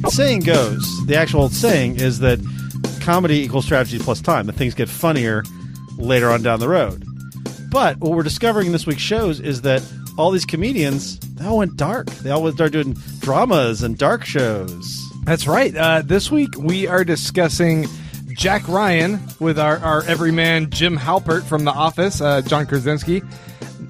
Saying goes, the actual saying is that comedy equals strategy plus time. That things get funnier later on down the road. But what we're discovering in this week's shows is that all these comedians, they all went dark. They all started doing dramas and dark shows. That's right. This week we are discussing Jack Ryan with our everyman Jim Halpert from The Office, John Krasinski,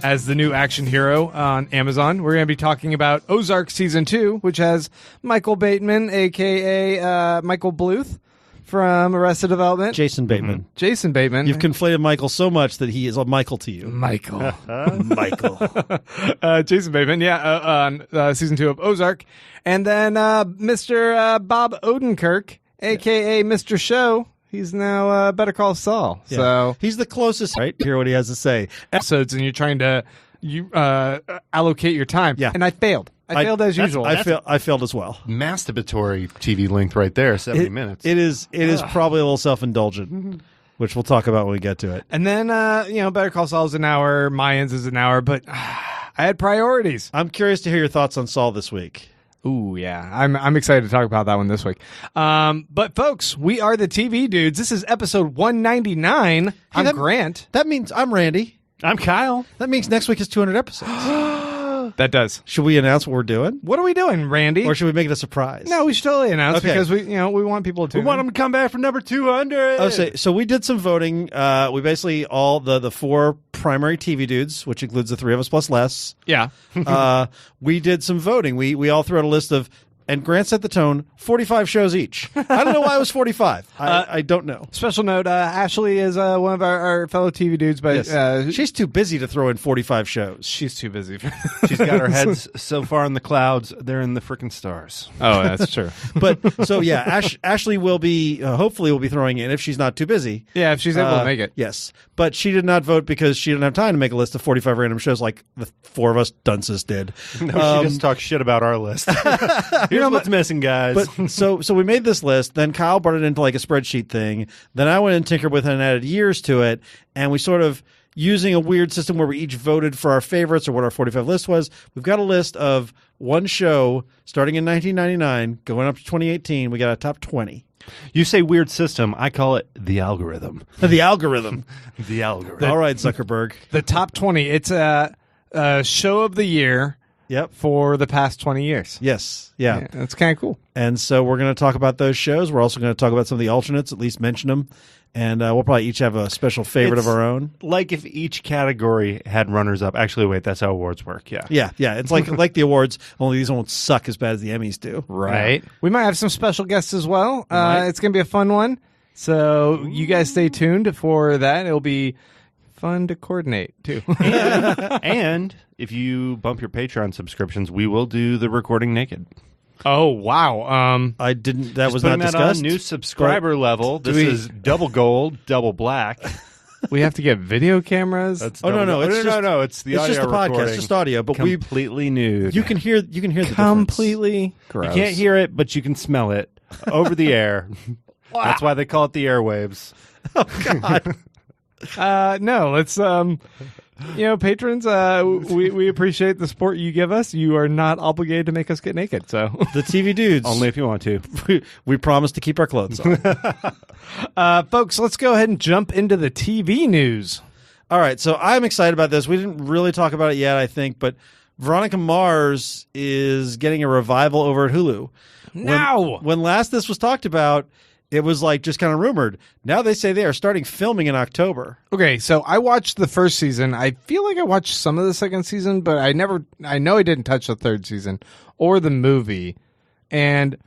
as the new action hero on Amazon. We're going to be talking about Ozark Season 2, which has Michael Bateman, a.k.a. Michael Bluth from Arrested Development. Jason Bateman. Mm-hmm. Jason Bateman. You've conflated Michael so much that he is a Michael to you. Michael. Michael. Jason Bateman, on Season 2 of Ozark. And then Mr. Bob Odenkirk, a.k.a. Mr. Show. He's now Better Call Saul. Yeah. So he's the closest, right? Hear what he has to say. Episodes, and you're trying to allocate your time. Yeah. And I failed. I failed as usual. I failed as well. Masturbatory TV length right there, 70 minutes. It is probably a little self-indulgent, which we'll talk about when we get to it. And then, Better Call Saul is an hour, Mayans is an hour, but I had priorities. I'm curious to hear your thoughts on Saul this week. Ooh, yeah. I'm excited to talk about that one this week. But folks, we are the TV dudes. This is episode 199. I'm Grant. That means I'm Randy. I'm Kyle. That means next week is 200 episodes. That does. Should we announce what we're doing? What are we doing, Randy? Or should we make it a surprise? No, we should totally announce because we want people to. We want them to come back for number 200. Oh, so we did some voting. We basically all the four primary TV dudes, which includes the three of us plus Les. Yeah. We did some voting. We all threw out a list of, and Grant set the tone, 45 shows each. I don't know why it was 45. I don't know. Special note, Ashley is one of our fellow TV dudes, but yes. She's too busy to throw in 45 shows. She's too busy. She's got her heads so far in the clouds, they're in the frickin' stars. Oh, that's true. But so yeah, Ashley will be hopefully will be throwing in if she's not too busy. Yeah, if she's able to make it. Yes, but she did not vote because she didn't have time to make a list of 45 random shows like the four of us dunces did. No, she just talked shit about our list. Here's what's missing, guys. But so we made this list. Then Kyle brought it into like a spreadsheet thing. Then I went and tinkered with it and added years to it, and we sort of, using a weird system where we each voted for our favorites or what our 45 list was, we've got a list of one show starting in 1999, going up to 2018. We got a top 20. You say weird system. I call it the algorithm. The algorithm. The algorithm. All right, Zuckerberg. The top 20. It's a show of the year. Yep. For the past 20 years. Yes. Yeah. That's kind of cool. And so we're going to talk about those shows. We're also going to talk about some of the alternates, at least mention them. And we'll probably each have a special favorite of our own. Like if each category had runners-up. Actually, wait, that's how awards work, yeah. Yeah. It's like the awards, only these won't suck as bad as the Emmys do. Right. We might have some special guests as well. It's going to be a fun one. So you guys stay tuned for that. It'll be fun to coordinate, too. And if you bump your Patreon subscriptions, we will do the recording naked. Oh, wow. I didn't. That Just was putting not that discussed. on new subscriber level. This is double gold, double black. We have to get video cameras. That's no, it's the audio just the podcast, recording. just audio. But completely nude. You can hear the completely gross. You can't hear it, but you can smell it over the air. That's why they call it the airwaves. Oh God. No, let's patrons, we appreciate the support you give us. You are not obligated to make us get naked. So the TV dudes, only if you want to. We promise to keep our clothes on. Folks, let's go ahead and jump into the TV news. All right, so I'm excited about this. We didn't really talk about it yet, I think, but Veronica Mars is getting a revival over at Hulu. Now, when last this was talked about, it was like just kind of rumored. Now they say they are starting filming in October. Okay, so I watched the first season. I feel like I watched some of the second season, but I know I didn't touch the third season or the movie. And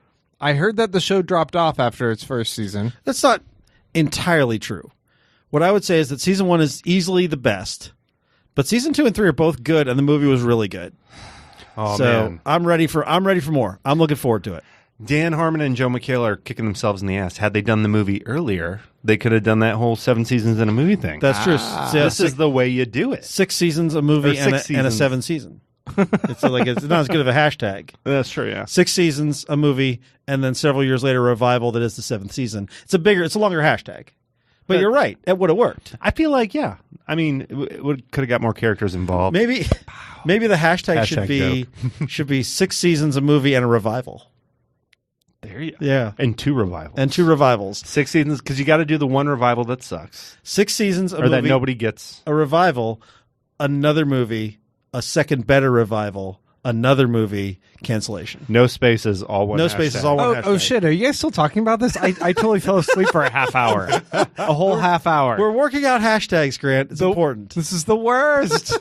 I heard that the show dropped off after its first season. That's not entirely true. What I would say is that season 1 is easily the best, but season 2 and 3 are both good, and the movie was really good. Oh, so man. I'm ready for more. I'm looking forward to it. Dan Harmon and Joe McHale are kicking themselves in the ass. Had they done the movie earlier, they could have done that whole 7 seasons in a movie thing. That's true. This is the way you do it. 6 seasons a movie and a 7th season. It's not as good of a hashtag. That's true, yeah. 6 seasons a movie, and then several years later a revival that is the 7th season. It's a longer hashtag. But you're right. It would have worked. I feel like, yeah. I mean, it could have got more characters involved. Maybe the hashtag should be 6 seasons, a movie, and a revival. There you go. Yeah. And 2 revivals. And 2 revivals. 6 seasons, because you got to do the one revival that sucks. 6 seasons, a or movie, that nobody gets. a revival, another movie, a second better revival, another movie, cancellation. No spaces, all one No hashtag. spaces, all one hashtag. Oh shit! Are you guys still talking about this? I totally fell asleep for a half hour, a whole half hour. We're working out hashtags, Grant. It's important. This is the worst.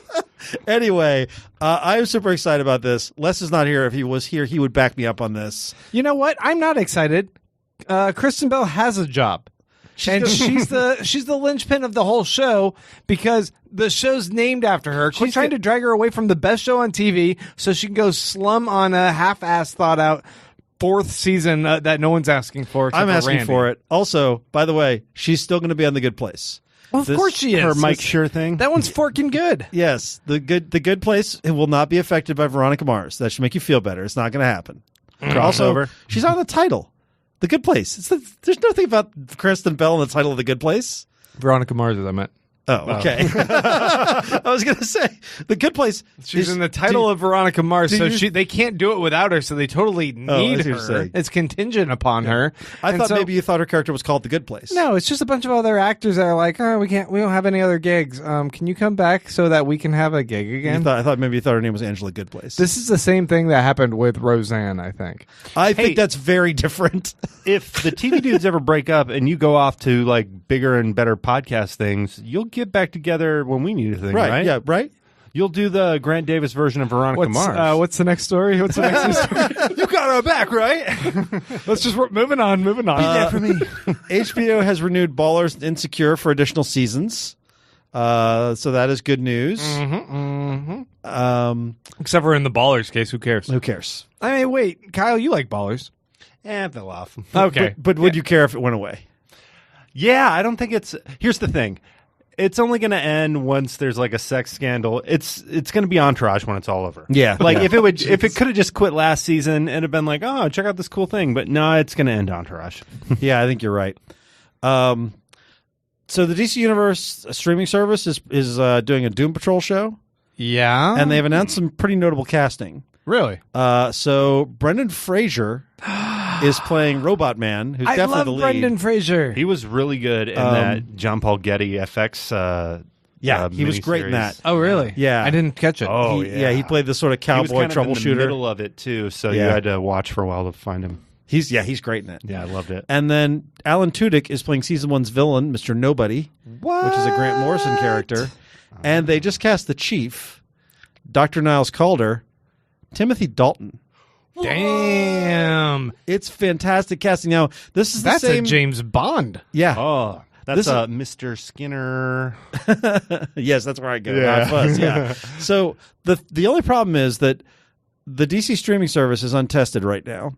Anyway, I'm super excited about this. Les is not here. If he was here, he would back me up on this. You know what? I'm not excited. Kristen Bell has a job. And she's the linchpin of the whole show because the show's named after her. Quit trying to drag her away from the best show on TV so she can go slum on a half-ass thought-out 4th season that no one's asking for. I'm asking Randy. for it. Also, by the way, she's still going to be on The Good Place. Well, of course she is. Her Mike Schur thing. That one's forking good. Yes, the good place. It will not be affected by Veronica Mars. That should make you feel better. It's not going to happen. Also, Crossover. she's on the title, The Good Place. There's nothing about Kristen Bell in the title of The Good Place. Veronica Mars, I meant. Oh, okay. I was going to say The Good Place. She's in the title of Veronica Mars, so they can't do it without her. So they totally need I see what her. you're saying. It's contingent upon her. I thought maybe you thought her character was called The Good Place. No, it's just a bunch of other actors that are like, oh, we don't have any other gigs. Can you come back so that we can have a gig again? I thought maybe you thought her name was Angela Good Place. This is the same thing that happened with Roseanne, I think. I think that's very different. If the TV dudes ever break up and you go off to like bigger and better podcast things, you'll get back together when we need a thing, right? Yeah, right. You'll do the Grant Davis version of Veronica Mars. What's the next story? What's the next news story? You got her back, right? Let's just moving on. Be there for me. HBO has renewed Ballers and Insecure for additional seasons. So that is good news. Except for in the Ballers case, who cares? Who cares? I mean, wait, Kyle, you like Ballers. It fell off. Okay. But would you care if it went away? Yeah, I don't think it's... Here's the thing. It's only going to end once there's like a sex scandal. It's going to be Entourage when it's all over. Yeah. Like if it could have just quit last season and have been like, oh, check out this cool thing. But no, it's going to end Entourage. Yeah, I think you're right. So the DC Universe streaming service is doing a Doom Patrol show. Yeah. And they've announced some pretty notable casting. Really? So Brendan Fraser is playing Robot Man, who's definitely the lead. Brendan Fraser. He was really good in that John Paul Getty FX. He was great in that. Oh, really? Yeah. I didn't catch it. Oh, He played this sort of cowboy he was kind of in the troubleshooter. middle of it too, so you Yeah. had to watch for a while to find him. He's great in it. Yeah, I loved it. And then Alan Tudyk is playing season 1's villain, Mr. Nobody, which is a Grant Morrison character. And they just cast the chief, Dr. Niles Calder, Timothy Dalton. Damn. It's fantastic casting. Now, this is the That's same... a James Bond. Yeah. Oh, that's Mr. Skinner. Yes, that's where I go. Not Fuzz, yeah. So the only problem is that the DC streaming service is untested right now.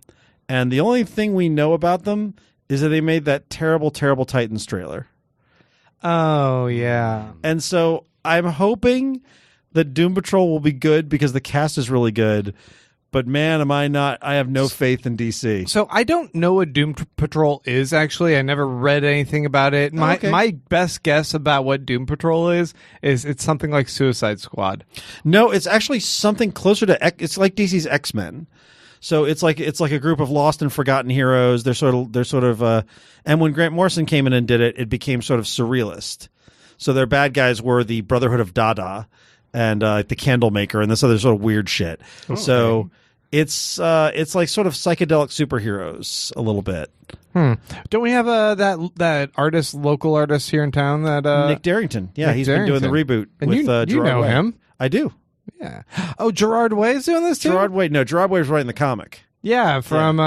And the only thing we know about them is that they made that terrible, terrible Titans trailer. Oh, yeah. And so I'm hoping that Doom Patrol will be good because the cast is really good. But man, am I not? I have no faith in DC. So I don't know what Doom Patrol is, actually. I never read anything about it. My best guess about what Doom Patrol is it's something like Suicide Squad. No, it's actually something closer to it's like DC's X-Men. So it's like a group of lost and forgotten heroes. They're sort of and when Grant Morrison came in and did it, it became sort of surrealist. So their bad guys were the Brotherhood of Dada and the Candlemaker and this other sort of weird shit. Okay. So it's like sort of psychedelic superheroes a little bit. Don't we have that artist, local artist here in town that Nick Darrington? Yeah, Nick he's Darrington. been doing the reboot and with Gerard you know Way. him. I do. Yeah. Oh, Gerard Way is doing this too? Gerard Way was writing the comic. Yeah, from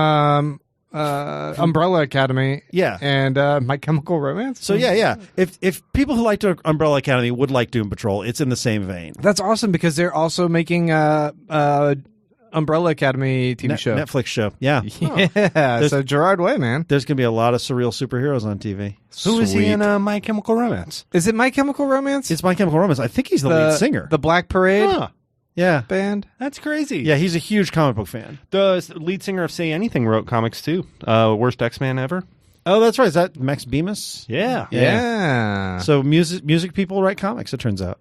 Umbrella Academy. Yeah. And My Chemical Romance. So yeah. If people who liked Umbrella Academy would like Doom Patrol, it's in the same vein. That's awesome because they're also making Umbrella Academy TV show. Netflix show. Yeah. Yeah. So Gerard Way, man. There's going to be a lot of surreal superheroes on TV. Who is he in My Chemical Romance? Is it My Chemical Romance? It's My Chemical Romance. I think he's the lead singer. The Black Parade yeah. band. That's crazy. Yeah, he's a huge comic book fan. The lead singer of Say Anything wrote comics too. Worst X-Man ever. Oh, that's right. Is that Max Bemis? Yeah. Yeah. So music people write comics, it turns out.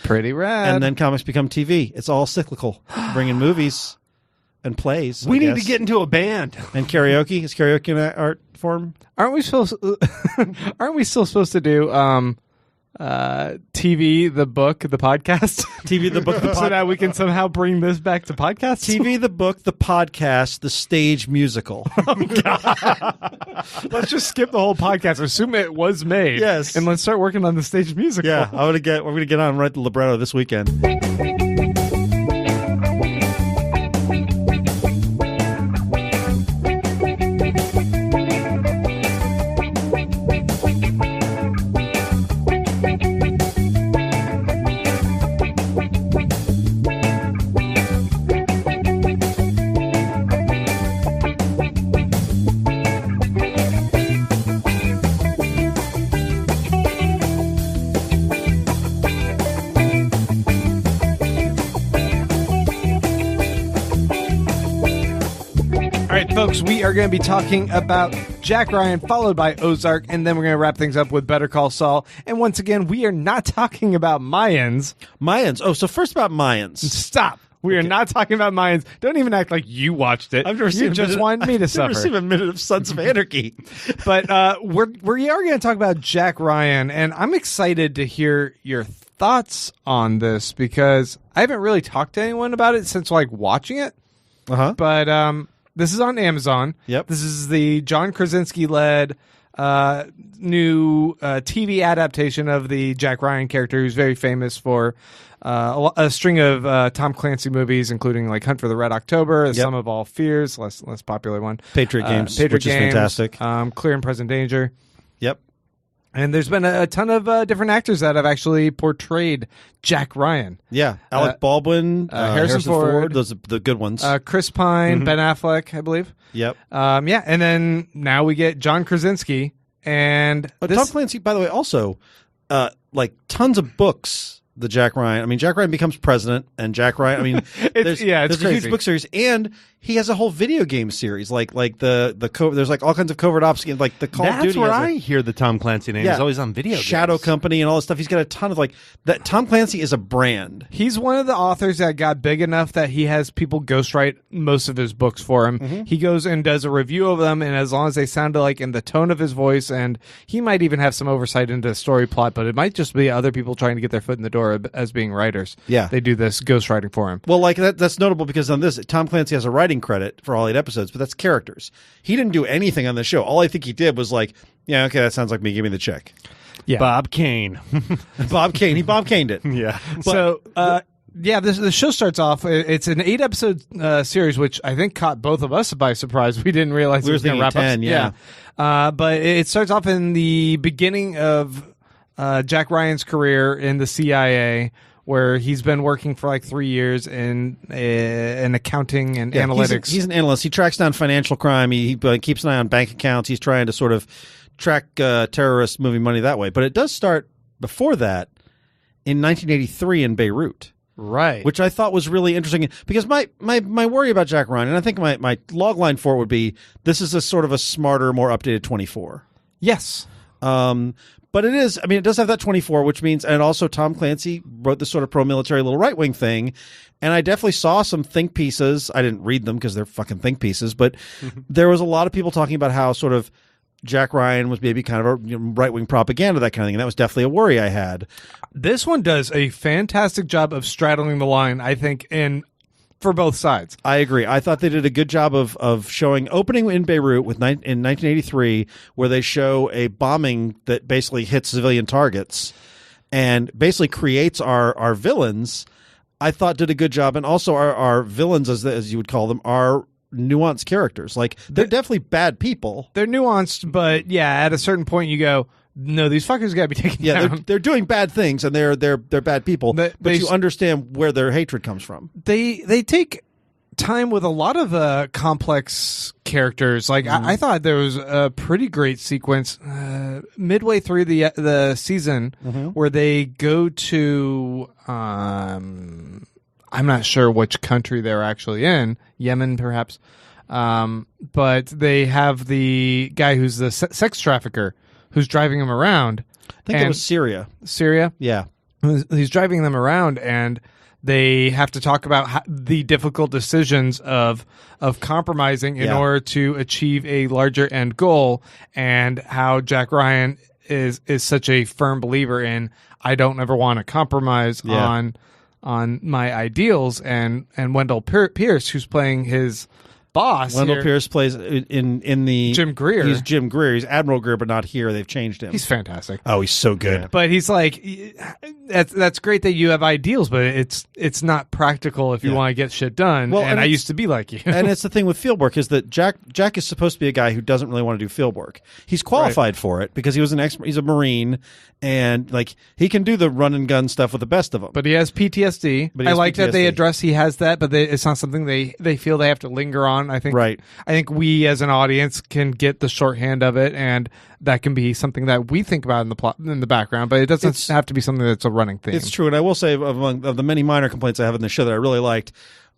Pretty rad. And then comics become TV. It's all cyclical. Bring in movies and plays. We I need guess. to get into a band. And karaoke. Is karaoke an art form? Aren't we still supposed to do TV the book, the podcast? TV the book, the so that we can somehow bring this back to podcasts? TV the book, the podcast, the stage musical. Let's just skip the whole podcast. Assume it was made. Yes. And let's start working on the stage musical. Yeah, we're gonna get on and write the libretto this weekend. All right, folks, we are going to be talking about Jack Ryan, followed by Ozark, and then we're going to wrap things up with Better Call Saul. And once again, we are not talking about Mayans. Mayans. Oh, so first about Mayans. Stop. We are not talking about Mayans. Don't even act like you watched it. I've never seen You just wanted me to I've suffer. never seen a minute of Sons of Anarchy. But we are going to talk about Jack Ryan, and I'm excited to hear your thoughts on this because I haven't really talked to anyone about it since watching it. Uh-huh. But this is on Amazon. Yep. This is the John Krasinski led new TV adaptation of the Jack Ryan character, who's very famous for a string of Tom Clancy movies, including Hunt for the Red October, The Sum of All Fears, less popular one, Patriot Games, Patriot which Games, is fantastic. Clear and Present Danger. Yep. And there's been a ton of different actors that have actually portrayed Jack Ryan. Yeah. Alec Baldwin, Harrison Ford, those are the good ones. Chris Pine, Ben Affleck, I believe. Yep. Yeah, and then now we get John Krasinski, and But Tom Clancy, by the way, also tons of books. The Jack Ryan. I mean, Jack Ryan becomes president, and Jack Ryan. I mean, there's a crazy. huge book series, and he has a whole video game series. Like there's all kinds of covert ops games, like the Call of Duty. That's where has I hear the Tom Clancy name. Yeah. He's always on video games. Shadow Company and all this stuff. He's got a ton of that. Tom Clancy is a brand. he's one of the authors that got big enough that he has people ghostwrite most of his books for him. He goes and does a review of them, and as long as they sound in the tone of his voice, and he might even have some oversight into the story plot, but it might just be other people trying to get their foot in the door as being writers. Yeah. They do this ghostwriting for him. Well, that's notable because on this, Tom Clancy has a writing credit for all 8 episodes, but that's characters. He didn't do anything on the show. All I think he did was yeah, okay, that sounds like me. Give me the check. Yeah. Bob Kane. Bob Kane. He Bob Kaned it. Yeah. The show starts off. It's an 8-episode series, which I think caught both of us by surprise. We didn't realize it was going to wrap 10, up. yeah. But it starts off in the beginning of Jack Ryan's career in the CIA, where he's been working for 3 years in accounting and analytics. He's an analyst. He tracks down financial crime. He keeps an eye on bank accounts. He's trying to sort of track terrorists moving money that way. But it does start before that in 1983 in Beirut. Right. Which I thought was really interesting because my worry about Jack Ryan, and I think my log line for it would be, this is a sort of a smarter, more updated 24. Yes. But it is, it does have that 24, which means, and also Tom Clancy wrote this sort of pro-military little right-wing thing, and I definitely saw some think pieces. I didn't read them because they're fucking think pieces, but there was a lot of people talking about how sort of Jack Ryan was maybe kind of a right-wing propaganda, that kind of thing, and that was definitely a worry I had. This one does a fantastic job of straddling the line, I think, for both sides. I agree. I thought they did a good job of showing opening in Beirut in 1983, where they show a bombing that basically hits civilian targets and basically creates our villains. I thought did a good job, and also our villains, as you would call them, are nuanced characters. They're definitely bad people. They're nuanced, but at a certain point you go, no, these fuckers got to be taken down. They're doing bad things, and they're bad people. But you understand where their hatred comes from. They take time with a lot of complex characters. I thought there was a pretty great sequence midway through the season where they go to I'm not sure which country they're actually in, Yemen perhaps. But they have the guy who's the sex trafficker who's driving him around. I think it was Syria. Syria? Yeah. He's driving them around, and they have to talk about the difficult decisions of compromising in order to achieve a larger end goal, and how Jack Ryan is such a firm believer in, I don't ever want to compromise on my ideals, and Wendell Pierce, who's playing his boss. Wendell Pierce plays in the Jim Greer. He's Jim Greer. He's Admiral Greer, but not here. They've changed him. He's fantastic. Oh, he's so good. Yeah. But he's like, that's great that you have ideals, but it's not practical if you want to get shit done. Well, and I used to be like you. And it's the thing with field work is that Jack is supposed to be a guy who doesn't really want to do field work. He's qualified for it because he was an expert. He's a Marine, and like he can do the run and gun stuff with the best of them. But he has PTSD. I like that they address he has that, but it's not something they feel they have to linger on. I think right. I think we as an audience can get the shorthand of it, and that can be something that we think about in the plot in the background. But it doesn't have to be something that's a running theme. It's true, and I will say of the many minor complaints I have in the show that I really liked,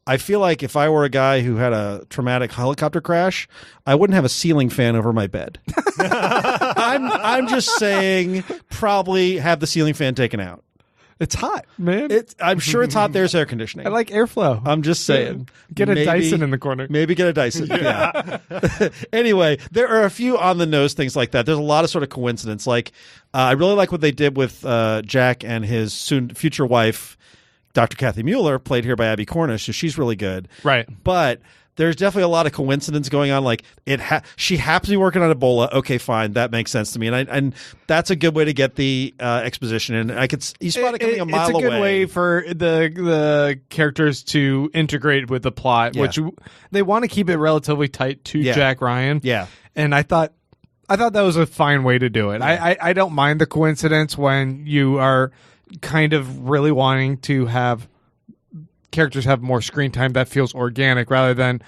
I feel like if I were a guy who had a traumatic helicopter crash, I wouldn't have a ceiling fan over my bed. I'm just saying, probably have the ceiling fan taken out. It's hot, man. I'm sure it's hot. There's air conditioning. I like airflow. I'm just saying. Get a Dyson in the corner. Maybe get a Dyson. Yeah. Anyway, there are a few on the nose things like that. There's a lot of sort of coincidence. Like, I really like what they did with Jack and his future wife, Dr. Kathy Mueller, played here by Abby Cornish. So she's really good. Right. But there's definitely a lot of coincidence going on. Like she happens to be working on Ebola. Okay, fine, that makes sense to me, and that's a good way to get the exposition. And you spot it coming a mile away. It's a good way for the characters to integrate with the plot, which they want to keep it relatively tight to Jack Ryan. Yeah, and I thought that was a fine way to do it. Yeah. I don't mind the coincidence when you are kind of really wanting to have characters have more screen time that feels organic rather than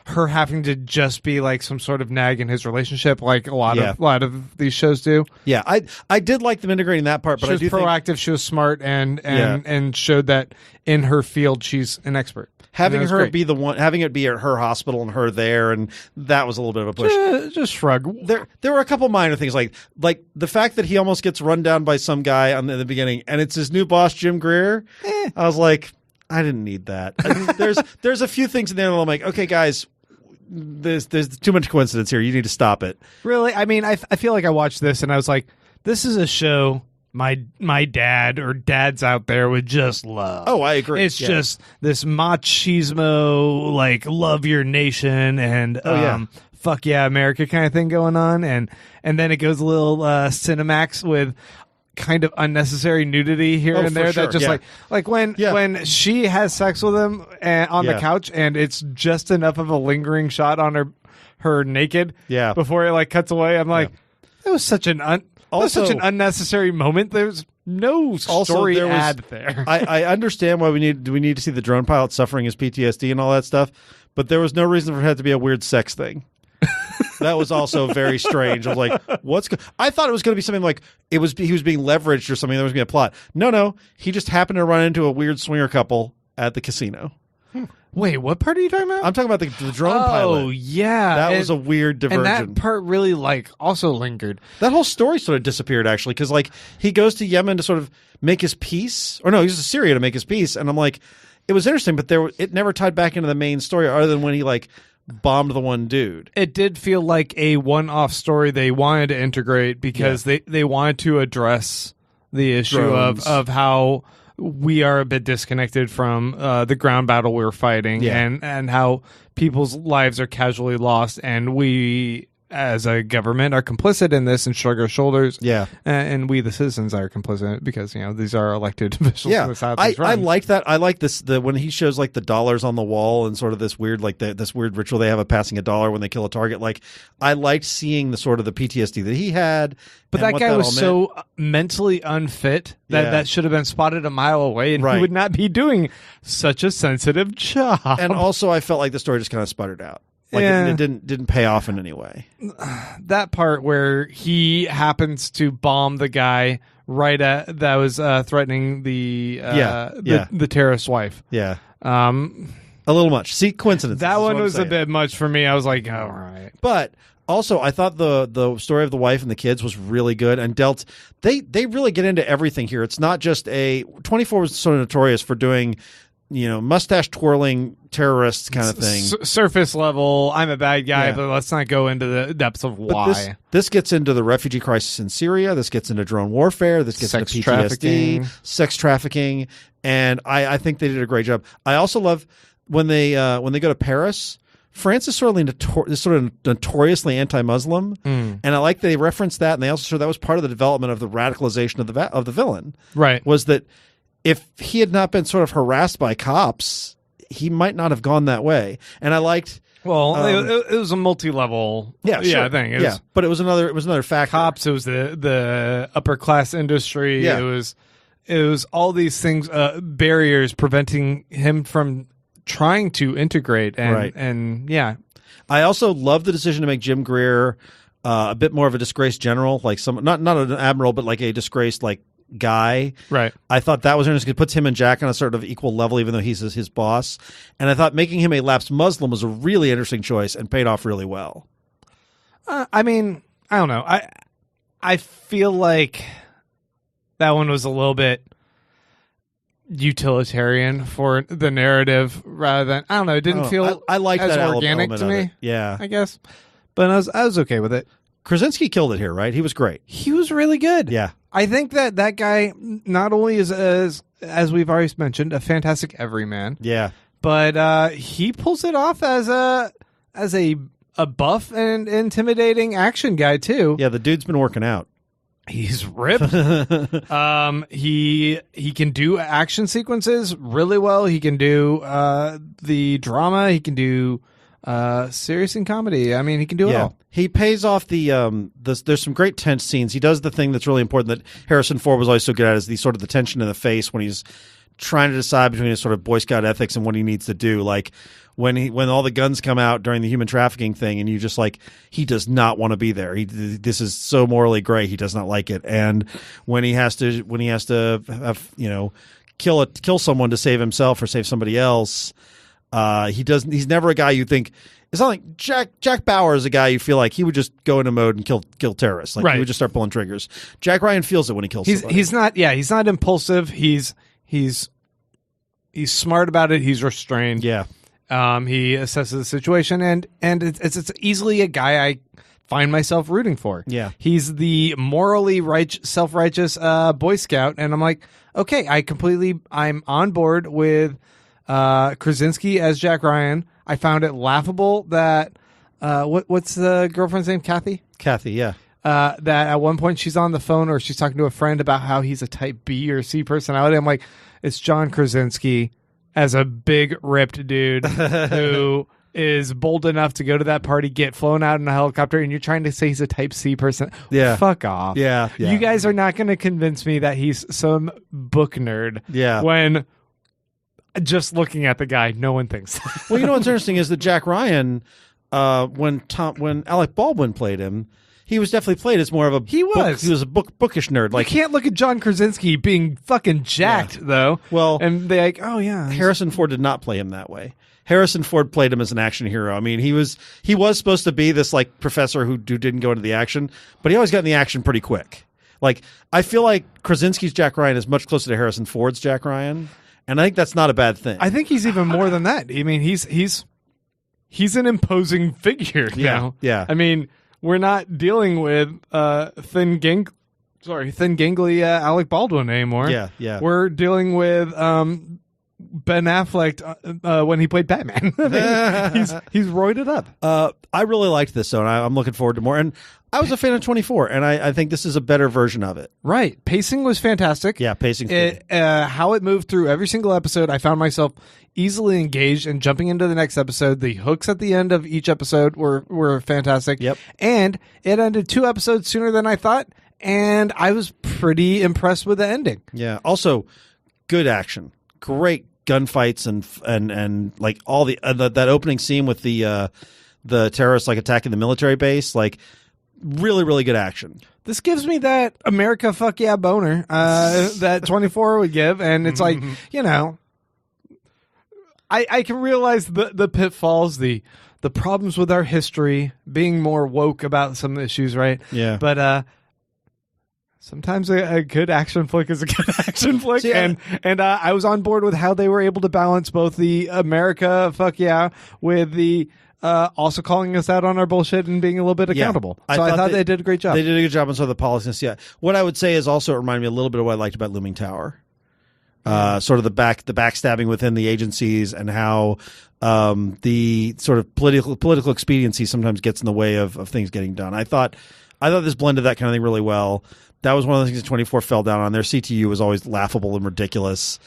her having to just be like some sort of nag in his relationship, like a lot of these shows do. Yeah, I did like them integrating that part, but she was proactive, she was smart, and showed that in her field she's an expert. Having her be the one, having it be at her hospital and her there, and that was a little bit of a push. Just shrug. There were a couple minor things like the fact that he almost gets run down by some guy in the beginning, and it's his new boss Jim Greer. I was like, I didn't need that. I mean, there's a few things in there that I'm like, okay, guys, there's too much coincidence here. You need to stop it. Really? I mean, I feel like I watched this and I was like, this is a show my dad or dads out there would just love. Oh, I agree. It's just this machismo, like love your nation and fuck yeah, America kind of thing going on, and then it goes a little Cinemax with kind of unnecessary nudity here and there that just like when she has sex with him on the couch and it's just enough of a lingering shot on her naked before it like cuts away. I'm like, that was such an unnecessary moment. There's no story there. I understand why we need to see the drone pilot suffering his PTSD and all that stuff, but there was no reason for it to be a weird sex thing. That was also very strange. I was like, I thought it was going to be something like he was being leveraged or something. There was going to be a plot. No. He just happened to run into a weird swinger couple at the casino. Wait, what part are you talking about? I'm talking about the drone pilot. Oh, yeah. That was a weird diversion. And that part really also lingered. That whole story sort of disappeared, actually, because he goes to Yemen to sort of make his peace. Or no, he goes to Syria to make his peace. And I'm like, it was interesting, but it never tied back into the main story other than when he bombed the one dude. It did feel like a one-off story they wanted to integrate because they wanted to address the issue of how we are a bit disconnected from the ground battle we're fighting and how people's lives are casually lost, and we as a government are complicit in this and shrug our shoulders. Yeah. And we, the citizens, are complicit because, these are elected officials. Yeah. I like that. I like this, when he shows the dollars on the wall and sort of this weird, this weird ritual they have of passing a dollar when they kill a target. I liked seeing the sort of the PTSD that he had. But that guy was so mentally unfit that should have been spotted a mile away, and he would not be doing such a sensitive job. And also I felt like the story just kind of sputtered out. It didn't pay off in any way. That part where he happens to bomb the guy that was threatening the terrorist's wife. Yeah. A little much. See, coincidence. That one was a bit much for me. I was like, all right. But also, I thought the story of the wife and the kids was really good and dealt. They really get into everything here. It's not just 24 was so notorious for doing, mustache twirling terrorists kind of thing. Surface level, I'm a bad guy, Yeah. but let's not go into the depths of But why. this gets into the refugee crisis in Syria. This gets into drone warfare. This gets Sex into PTSD, trafficking. sex trafficking, and I think they did a great job. I also love when they go to Paris. France is sort of notoriously anti-Muslim, and I like they reference that, and they also show that was part of the development of the radicalization of the villain. Right. Was that if he had not been sort of harassed by cops, he might not have gone that way. And I liked. Well, it was a multi-level Sure. thing. It yeah, was but it was another factor. cops, it was the upper class industry. Yeah. It was all these things, barriers preventing him from trying to integrate. And, Right. and yeah. I also love the decision to make Jim Greer a bit more of a disgraced general, like not an admiral, but like a disgraced guy. Right. I thought that was interesting. It puts him and Jack on a sort of equal level, even though he's his boss. And I thought making him a lapsed Muslim was a really interesting choice and paid off really well. I mean, I don't know. I feel like that one was a little bit utilitarian for the narrative rather than, I don't know, it didn't feel I like as that organic element to of me. it. Yeah. I guess. But I was okay with it. Krasinski killed it here, right? He was great. He was really good. Yeah. I think that guy not only is as we've always mentioned, a fantastic everyman, Yeah. but he pulls it off as a buff and intimidating action guy too. Yeah, the dude's been working out. He's ripped. He can do action sequences really well. He can do the drama. He can do serious and comedy. I mean, he can do it all. He pays off there's some great tense scenes. He does the thing that's really important that Harrison Ford was always so good at, is the sort of the tension in the face when he's trying to decide between his sort of Boy Scout ethics and what he needs to do. Like when all the guns come out during the human trafficking thing, and you just he does not want to be there. This is so morally gray. He does not like it. And when he has to have, kill someone to save himself or save somebody else, he's never a guy you think. It's not like Jack Bauer is a guy you feel like he would just go into mode and kill terrorists. Like right. He would just start pulling triggers. Jack Ryan feels it when he kills somebody. He's not impulsive. He's smart about it. He's restrained. Yeah. He assesses the situation, and it's easily a guy I find myself rooting for. Yeah. He's the morally self-righteous Boy Scout, and I'm like, okay, I'm on board with Krasinski as Jack Ryan. I found it laughable that what's the girlfriend's name? Kathy, yeah. that at one point she's on the phone or she's talking to a friend about how he's a type B or C personality. I'm like, it's John Krasinski as a big ripped dude who is bold enough to go to that party, get flown out in a helicopter, and you're trying to say he's a type C person. Yeah. Fuck off. Yeah. You guys are not going to convince me that he's some book nerd. Yeah. When just looking at the guy, no one thinks. Well, what's interesting is that Jack Ryan, when Alec Baldwin played him, he was definitely played as more of a He was. he was a bookish nerd. You can't look at John Krasinski being fucking jacked though. Well, and they're like, oh yeah, Harrison Ford did not play him that way. Harrison Ford played him as an action hero. I mean, he was supposed to be this professor who didn't go into the action, but he always got in the action pretty quick. I feel like Krasinski's Jack Ryan is much closer to Harrison Ford's Jack Ryan, and I think that's not a bad thing. I think he's even more than that. I mean, he's an imposing figure now. Yeah. I mean, we're not dealing with thin gangly Alec Baldwin anymore. Yeah. We're dealing with Ben Affleck when he played Batman. I mean, he's roided up. I really liked this, so I'm looking forward to more. And I was a fan of 24, and I think this is a better version of it. Right. Pacing was fantastic. Yeah, pacing. How it moved through every single episode, I found myself easily engaged and jumping into the next episode. The hooks at the end of each episode were fantastic. Yep. And it ended 2 episodes sooner than I thought, and I was pretty impressed with the ending. Yeah. Also, good action. Great gunfights and all that opening scene with the terrorists attacking the military base, really, really good action. This gives me that America fuck yeah boner that 24 would give, and it's I can realize the pitfalls, the problems with our history, being more woke about some issues, right? Yeah. But sometimes a good action flick is a good action flick, See, and I was on board with how they were able to balance both the America fuck yeah with the also calling us out on our bullshit and being a little bit accountable. I So I thought thought they did a great job. They did a good job on some of the policies. Yeah. What I would say is also it reminded me a little bit of what I liked about Looming Tower. Sort of the backstabbing within the agencies and how the sort of political expediency sometimes gets in the way of things getting done. I thought this blended that kind of thing really well. That was one of the things that 24 fell down on. Their CTU was always laughable and ridiculous.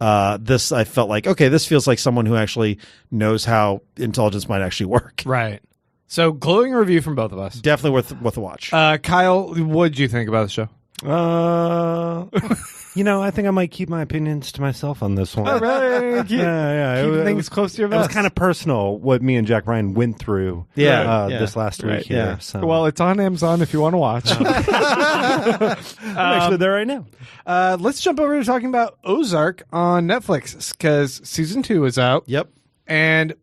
This I felt like, okay, this feels like someone who actually knows how intelligence might actually work. Right. So glowing review from both of us. Definitely worth a watch. Kyle, what did you think about the show? I think I might keep my opinions to myself on this one. All right. Yeah. Keep things close to your It was vest. kind of personal what me and Jack Ryan went through this last week here. yeah. So. Well, it's on Amazon if you want to watch. I'm actually there right now. Let's jump over to talking about Ozark on Netflix because season 2 is out. Yep. And,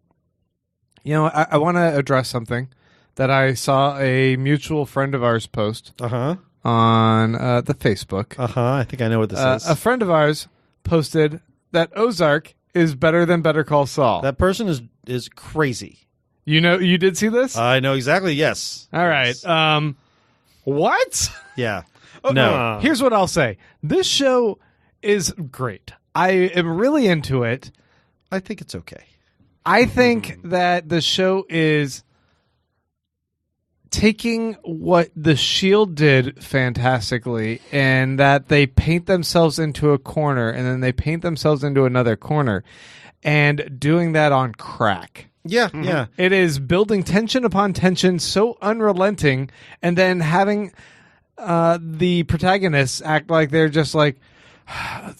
I want to address something that I saw a mutual friend of ours post on the Facebook. I think I know what this is. A friend of ours posted that Ozark is better than Better Call Saul. That person is crazy. You did see this? I know exactly. Yes. All right. Yes. What? Yeah. No. Here's what I'll say. This show is great. I am really into it. I think it's okay. I think that the show is taking what The Shield did fantastically, and that they paint themselves into a corner, and then they paint themselves into another corner, and doing that on crack. Yeah. Yeah. It is building tension upon tension, so unrelenting, and then having the protagonists act like they're just like,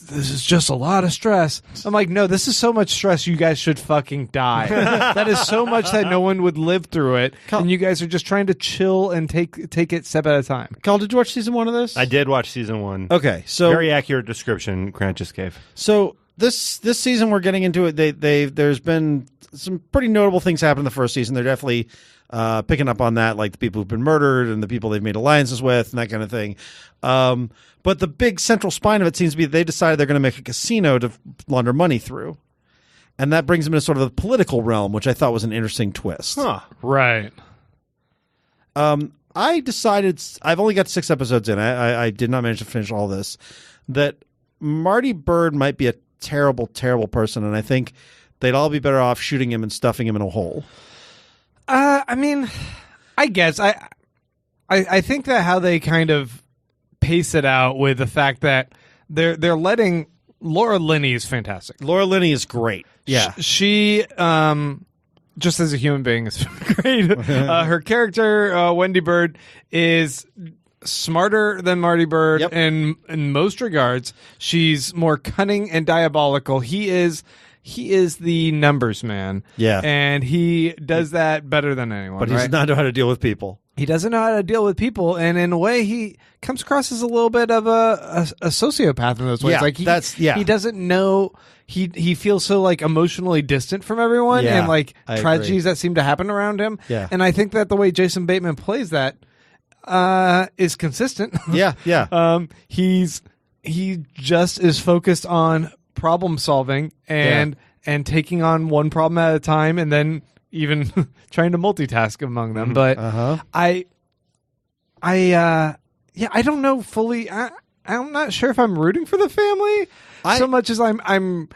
this is just a lot of stress. I'm like, no, this is so much stress you guys should fucking die. That is so much that no one would live through it, and you guys are just trying to chill and take it step at a time. Carl, did you watch season 1 of this? I did watch season 1. Okay, so Very accurate description Grant just gave. So this season we're getting into it. There's been some pretty notable things happen in the first season. They're definitely picking up on that, like the people who've been murdered and the people they've made alliances with and that kind of thing. But the big central spine of it seems to be they decided they're going to make a casino to launder money through. And that brings them into sort of the political realm, which I thought was an interesting twist. Huh. Right. I decided, I've only got 6 episodes in. I did not manage to finish all this, that Marty Byrde might be a terrible, terrible person. And I think they'd all be better off shooting him and stuffing him in a hole. I mean, I guess I think that how they kind of pace it out with the fact that they're letting Laura Linney is fantastic. Laura Linney is great. Yeah. She just as a human being is great. Her character, Wendy Byrde, is smarter than Marty Byrde in most regards. She's more cunning and diabolical. He is the numbers man. Yeah. And he does that better than anyone. But he does not know how to deal with people. He doesn't know how to deal with people, and in a way, he comes across as a little bit of a sociopath in those ways. Yeah, like he doesn't know. He feels so like emotionally distant from everyone, Yeah, and like I tragedies that seem to happen around him. Yeah. And I think that the way Jason Bateman plays that is consistent. Yeah. He just is focused on problem solving and taking on one problem at a time, and then even trying to multitask among them. But I don't know fully. I'm not sure if I'm rooting for the family so much as I'm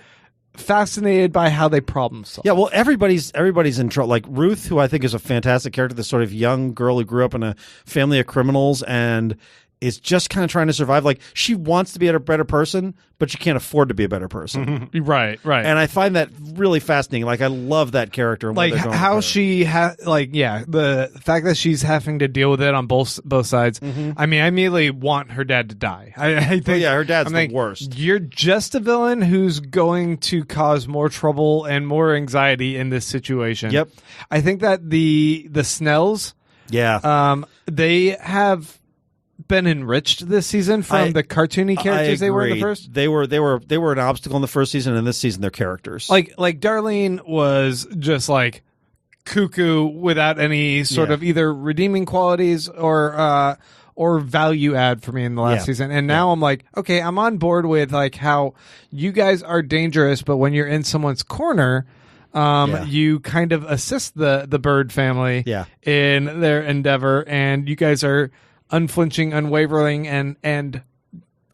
fascinated by how they problem solve. Yeah, well, everybody's in trouble. Like Ruth, who I think is a fantastic character, this sort of young girl who grew up in a family of criminals and is just kind of trying to survive. Like, she wants to be a better person, but she can't afford to be a better person. Right. And I find that really fascinating. Like, I love that character. And like how she the fact that she's having to deal with it on both sides. I mean, I immediately want her dad to die. I think her dad's the worst. You're just a villain who's going to cause more trouble and more anxiety in this situation. Yep. I think that the Snells, they have been enriched this season from the cartoony characters they were in the first. They were an obstacle in the first season, and this season they're characters. Like Darlene was just like cuckoo without any sort of either redeeming qualities or value add for me in the last season. And now I'm like, okay, I'm on board with like how you guys are dangerous, but when you're in someone's corner, you kind of assist the Bird family in their endeavor, and you guys are unflinching, unwavering, and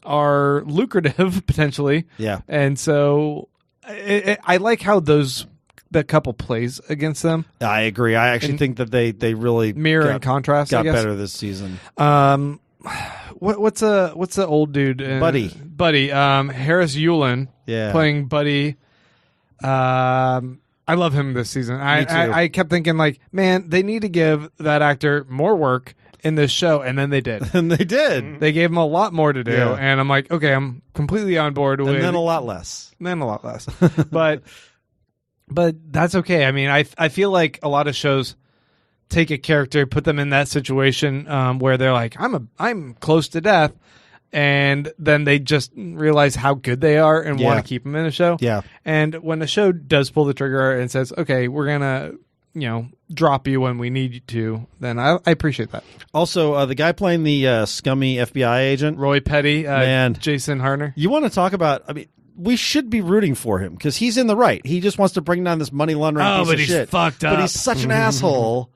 are lucrative potentially. Yeah. And so I like how that couple plays against them. I agree. I actually think that they really mirror and contrast. Got I guess. better this season. What's the old dude? Buddy. Harris Yulin. Yeah. Playing Buddy. I love him this season. I kept thinking like, man, they need to give that actor more work in this show, and then they did. And they did. They gave him a lot more to do, Yeah. and I'm like, okay, I'm completely on board with. And then a lot less. but that's okay. I mean, I feel like a lot of shows take a character, put them in that situation where they're like, I'm close to death, and then they just realize how good they are and want to keep them in a show. Yeah. And when a show does pull the trigger and says, okay, we're gonna drop you when we need you to, then I appreciate that. Also, the guy playing the scummy FBI agent, Roy Petty, man, Jason Harner. You want to talk about? I mean, we should be rooting for him because he's in the right. He just wants to bring down this money laundering piece but of he's shit. fucked up. But he's such an asshole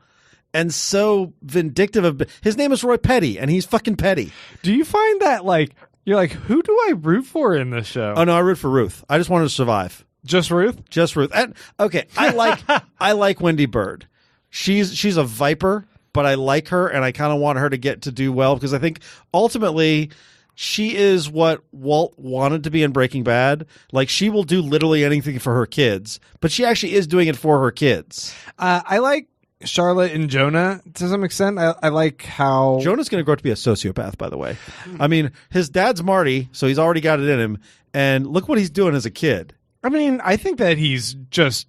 and so vindictive. His name is Roy Petty, and he's fucking petty. Do you find that like you're like, who do I root for in this show? Oh no, I root for Ruth. I just want her to survive. Just Ruth? Just Ruth. And, okay, I like Wendy Bird. She's a viper, but I like her, and I kind of want her to get to do well because I think ultimately she is what Walt wanted to be in Breaking Bad. Like, she will do literally anything for her kids, but she actually is doing it for her kids. I like Charlotte and Jonah to some extent. I like how Jonah's going to grow up to be a sociopath, by the way. I mean, his dad's Marty, so he's already got it in him, and look what he's doing as a kid. I mean, I think that he's just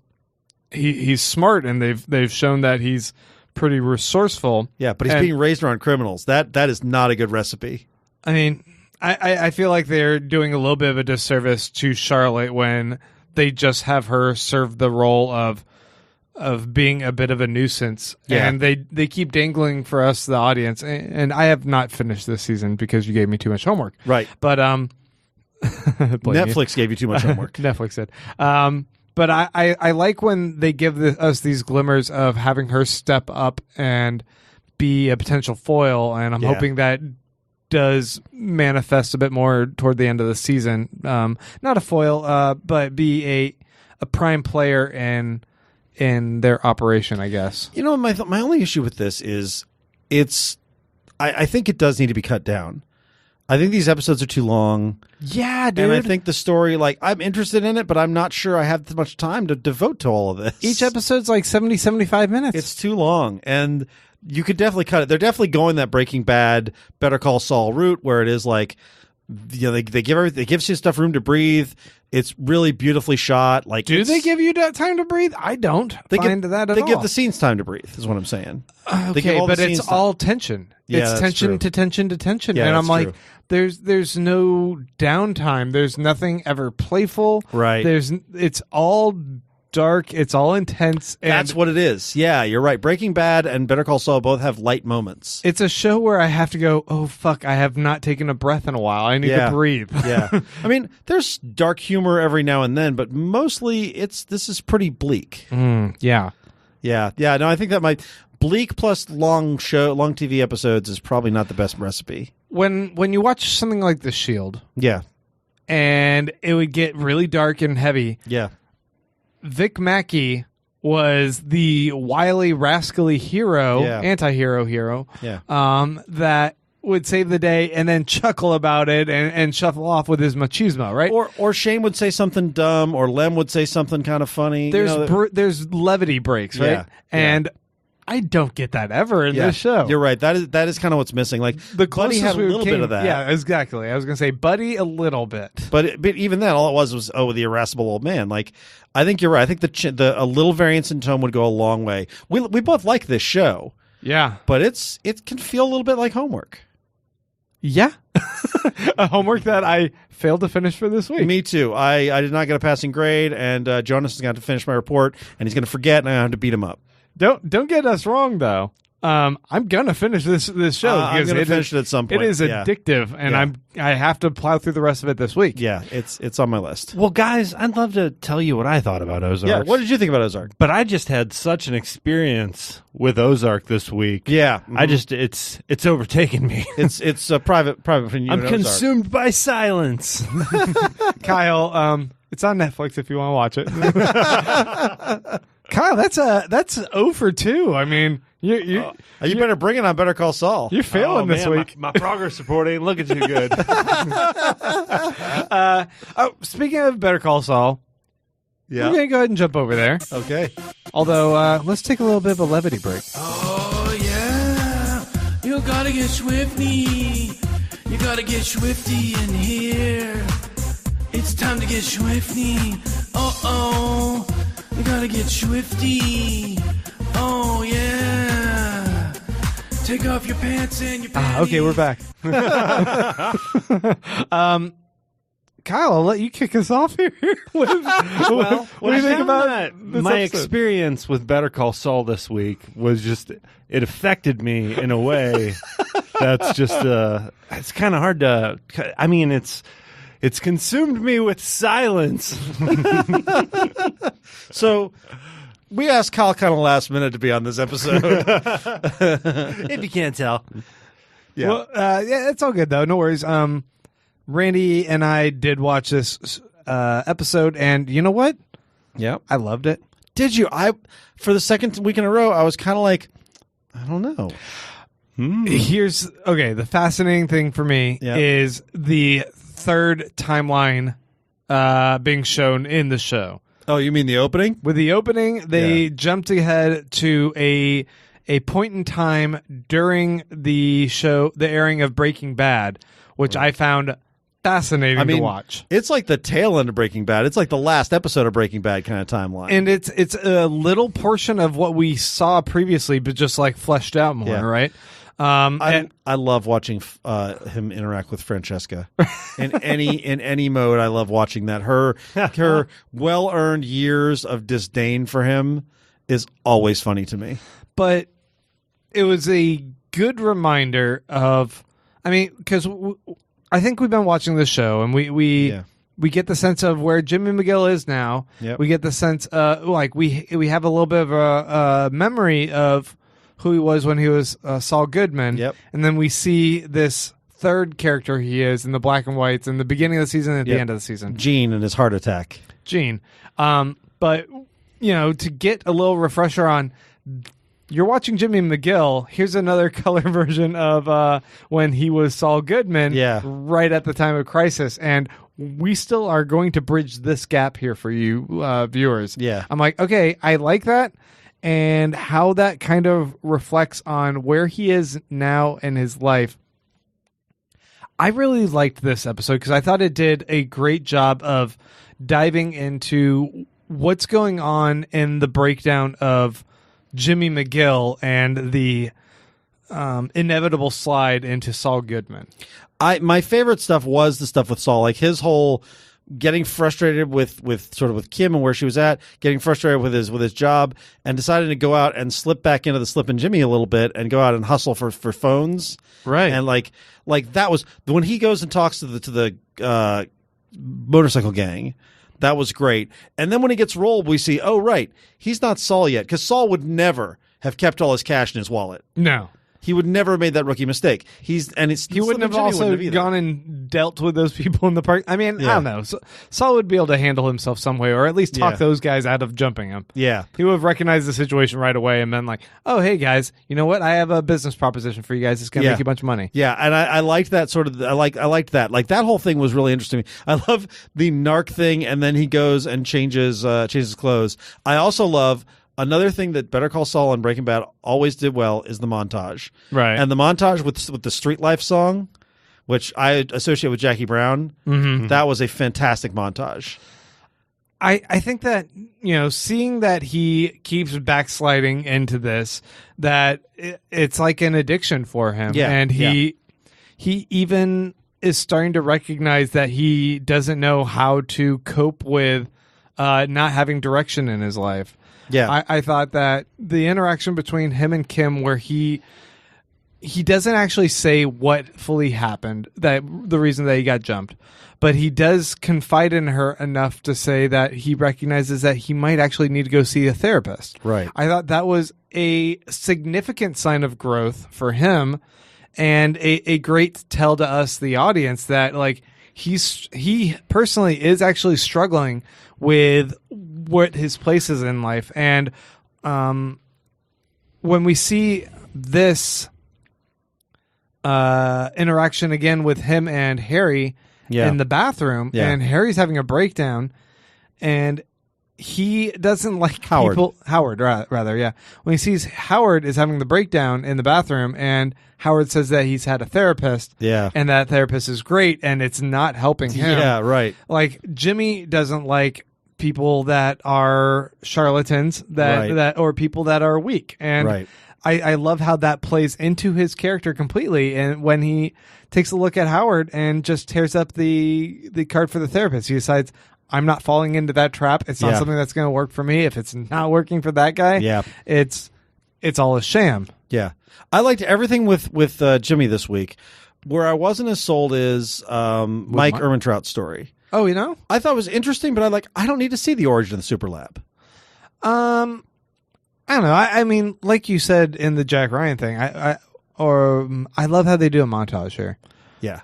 he's smart, and they've shown that he's pretty resourceful. Yeah, but he's being raised around criminals. That is not a good recipe. I mean, I feel like they're doing a little bit of a disservice to Charlotte when they just have her serve the role of being a bit of a nuisance. Yeah. And they keep dangling for us, the audience. And I have not finished this season because you gave me too much homework. Right. But Netflix gave you too much homework. Netflix did. But I like when they give us these glimmers of having her step up and be a potential foil, and I'm hoping that does manifest a bit more toward the end of the season. Not a foil, but be a prime player in their operation, I guess. You know, my only issue with this is I think it does need to be cut down. I think these episodes are too long. Yeah, dude. And I think the story, like, I'm interested in it, but I'm not sure I have that much time to devote to all of this. Each episode's like 70, 75 minutes. It's too long. And you could definitely cut it. They're definitely going that Breaking Bad, Better Call Saul route where it is like, you know, they give stuff room to breathe. It's really beautifully shot. Like, do they give you that time to breathe? I don't find that at all. They give the scenes time to breathe, is what I'm saying. Okay, but it's all tension. Yeah, it's tension true. to tension to tension. Yeah, and I'm like, true. there's no downtime. There's nothing ever playful. Right. It's all dark. It's all intense. And that's what it is. Yeah, you're right. Breaking Bad and Better Call Saul both have light moments. It's a show where I have to go, oh, fuck, I have not taken a breath in a while. I need to breathe. Yeah. I mean, there's dark humor every now and then, but mostly this is pretty bleak. Yeah. Yeah. Yeah. No, I think that bleak plus long TV episodes is probably not the best recipe. When you watch something like The Shield, yeah, and it would get really dark and heavy. Yeah. Vic Mackey was the wily, rascally hero, anti-hero hero, that would save the day and then chuckle about it and shuffle off with his machismo, right? Or Shane would say something dumb, or Lem would say something kind of funny. There's levity breaks, right? Yeah. And I don't get that ever in this show. You're right. That is kind of what's missing. Like, the Buddy had a little bit of that. Yeah, exactly. I was going to say Buddy a little bit. But even then, all it was the irascible old man. Like, I think you're right. I think a little variance in tone would go a long way. We both like this show. Yeah. But it can feel a little bit like homework. Yeah. A homework that I failed to finish for this week. Me too. I did not get a passing grade, and Jonas is going to finish my report, and he's going to forget, and I have to beat him up. Don't get us wrong, though. I'm gonna finish this show. I'm going to finish it at some point. It is addictive, and I have to plow through the rest of it this week. Yeah, it's on my list. Well, guys, I'd love to tell you what I thought about Ozark. Yeah, what did you think about Ozark? But I just had such an experience with Ozark this week. Yeah, I just it's overtaken me. It's a private opinion. I'm consumed by silence. Kyle, it's on Netflix if you want to watch it. Kyle, that's 0 for 2. I mean, you better bring it on Better Call Saul. You're failing this week. My progress report ain't looking too good. Speaking of Better Call Saul, we're going to go ahead and jump over there. Okay. Although, let's take a little bit of a levity break. Oh, yeah. You gotta get swifty. You gotta get swifty in here. It's time to get swifty. Oh. You gotta get swifty. Oh, yeah. Take off your pants and your panties. Okay, we're back. Kyle, I'll let you kick us off here. What do you think about this my episode? experience with Better Call Saul this week was just it affected me in a way that's just it's kind of hard to. I mean, it's consumed me with silence. So we asked Kyle kind of last minute to be on this episode. If you can't tell. Yeah. Well, yeah, it's all good though. No worries. Randy and I did watch this episode, and you know what? Yeah. I loved it. Did you? For the second week in a row, I was kind of like, I don't know. Here's the fascinating thing for me Yeah. is the third timeline being shown in the show. Oh, you mean the opening? With the opening, they jumped ahead to a point in time during the show, the airing of Breaking Bad, which I found fascinating to watch. It's like the tail end of Breaking Bad. It's like the last episode of Breaking Bad kind of timeline. And it's a little portion of what we saw previously, but just like fleshed out more, right? I love watching him interact with Francesca in any mode. I love watching that. Her well-earned years of disdain for him is always funny to me. But it was a good reminder of, I mean, because I think we've been watching this show, and we get the sense of where Jimmy McGill is now. Yep. We get the sense, like we have a little bit of a memory of who he was when he was Saul Goodman. Yep. And then we see this third character he is in the black and whites in the beginning of the season and at the end of the season. Gene and his heart attack. Gene. But, to get a little refresher on, you're watching Jimmy McGill. Here's another color version of when he was Saul Goodman right at the time of crisis. And we still are going to bridge this gap here for you viewers. Yeah. I'm like, okay, I like that. And how that kind of reflects on where he is now in his life. I really liked this episode because I thought it did a great job of diving into what's going on in the breakdown of Jimmy McGill and the inevitable slide into Saul Goodman. My favorite stuff was the stuff with Saul, like his whole getting frustrated with Kim and where she was at, getting frustrated with his job, and deciding to go out and slip back into the Slippin' Jimmy a little bit and go out and hustle for phones. Right. And like that was when he goes and talks to the motorcycle gang. That was great. And then when he gets rolled, we see, oh right, he's not Saul yet, because Saul would never have kept all his cash in his wallet. No. He would never have made that rookie mistake. He wouldn't have also gone and dealt with those people in the park. I mean, I don't know. Saul would be able to handle himself some way, or at least talk those guys out of jumping him. Yeah. He would have recognized the situation right away and been like, oh, hey, guys, you know what? I have a business proposition for you guys. It's going to make you a bunch of money. Yeah, and I liked that sort of. I liked that. Like, that whole thing was really interesting. I love the narc thing, and then he goes and changes clothes. I also love. Another thing that Better Call Saul and Breaking Bad always did well is the montage. Right. And the montage with the Street Life song, which I associate with Jackie Brown, that was a fantastic montage. I think that, seeing that he keeps backsliding into this, that it's like an addiction for him. Yeah. And he he even is starting to recognize that he doesn't know how to cope with not having direction in his life. Yeah. I thought that the interaction between him and Kim, where he doesn't actually say what fully happened, that the reason that he got jumped, but he does confide in her enough to say that he recognizes that he might actually need to go see a therapist. Right. I thought that was a significant sign of growth for him, and a great tell to us, the audience, that like he personally is actually struggling with what his place is in life. And when we see this interaction again with him and Harry in the bathroom, and Harry's having a breakdown, and he doesn't like Howard, rather, yeah. When he sees Howard is having the breakdown in the bathroom, and Howard says that he's had a therapist, and that therapist is great, and it's not helping him. Yeah, right. Like, Jimmy doesn't like people that are charlatans, that or people that are weak, and I love how that plays into his character completely. And when he takes a look at Howard and just tears up the card for the therapist, he decides, I'm not falling into that trap. It's not something that's going to work for me. If it's not working for that guy, it's all a sham. Yeah. I liked everything with Jimmy this week. Where I wasn't as sold is Mike Ehrmantraut's story. Oh, you know? I thought it was interesting, but I don't need to see the origin of the super lab. I don't know. I mean, like you said in the Jack Ryan thing, I love how they do a montage here. Yeah.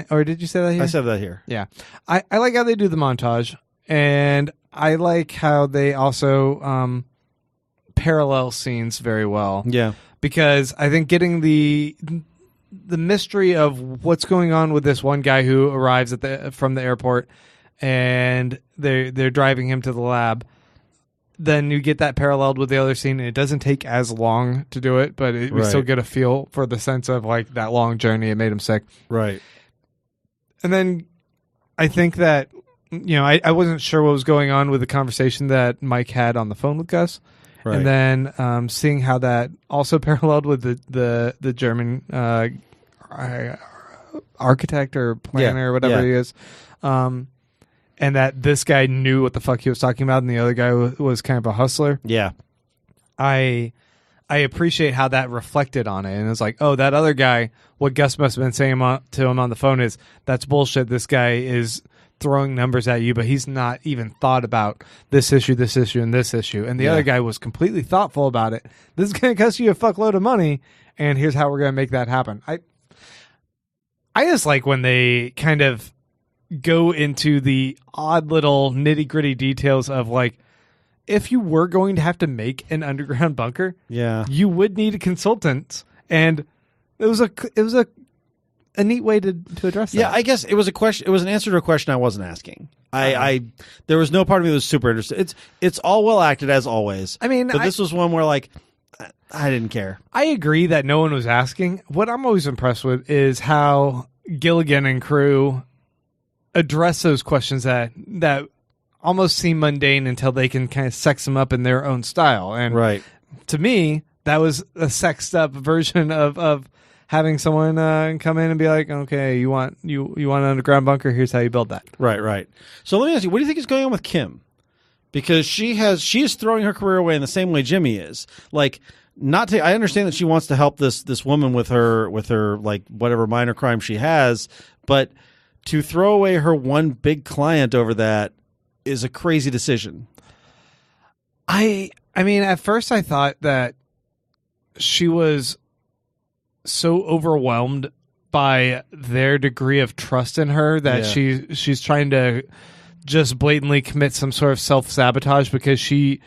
Or did you say that here? I said that here. Yeah. I like how they do the montage, and I like how they also parallel scenes very well. Yeah. Because I think getting the mystery of what's going on with this one guy who arrives from the airport, and they're driving him to the lab, then you get that paralleled with the other scene, and it doesn't take as long to do it, but we still get a feel for the sense of like that long journey. It made him sick. Right. And then I think that, I wasn't sure what was going on with the conversation that Mike had on the phone with Gus. Right. And then seeing how that also paralleled with the German architect or planner or whatever he is. And that this guy knew what the fuck he was talking about, and the other guy was kind of a hustler. Yeah. I appreciate how that reflected on it. And it's like, oh, that other guy, what Gus must have been saying to him on the phone is, that's bullshit. This guy is throwing numbers at you, but he's not even thought about this issue, and this issue. And the other guy was completely thoughtful about it. This is going to cost you a fuckload of money, and here's how we're going to make that happen. I just like when they kind of go into the odd little nitty-gritty details of like, if you were going to have to make an underground bunker, you would need a consultant, and it was a neat way to address that. Yeah, I guess it was a question. It was an answer to a question I wasn't asking. There was no part of me that was super interested. It's all well acted as always. I mean, but this was one where like I didn't care. I agree that no one was asking. What I'm always impressed with is how Gilligan and crew address those questions that almost seem mundane until they can kind of sex them up in their own style. And to me, that was a sexed up version of having someone come in and be like, okay, you want an underground bunker? Here's how you build that. Right. So let me ask you, what do you think is going on with Kim? Because she is throwing her career away in the same way Jimmy is. Like, I understand that she wants to help this woman with her like whatever minor crime she has, but to throw away her one big client over that is a crazy decision. I mean, at first I thought that she was so overwhelmed by their degree of trust in her that she's trying to just blatantly commit some sort of self-sabotage because she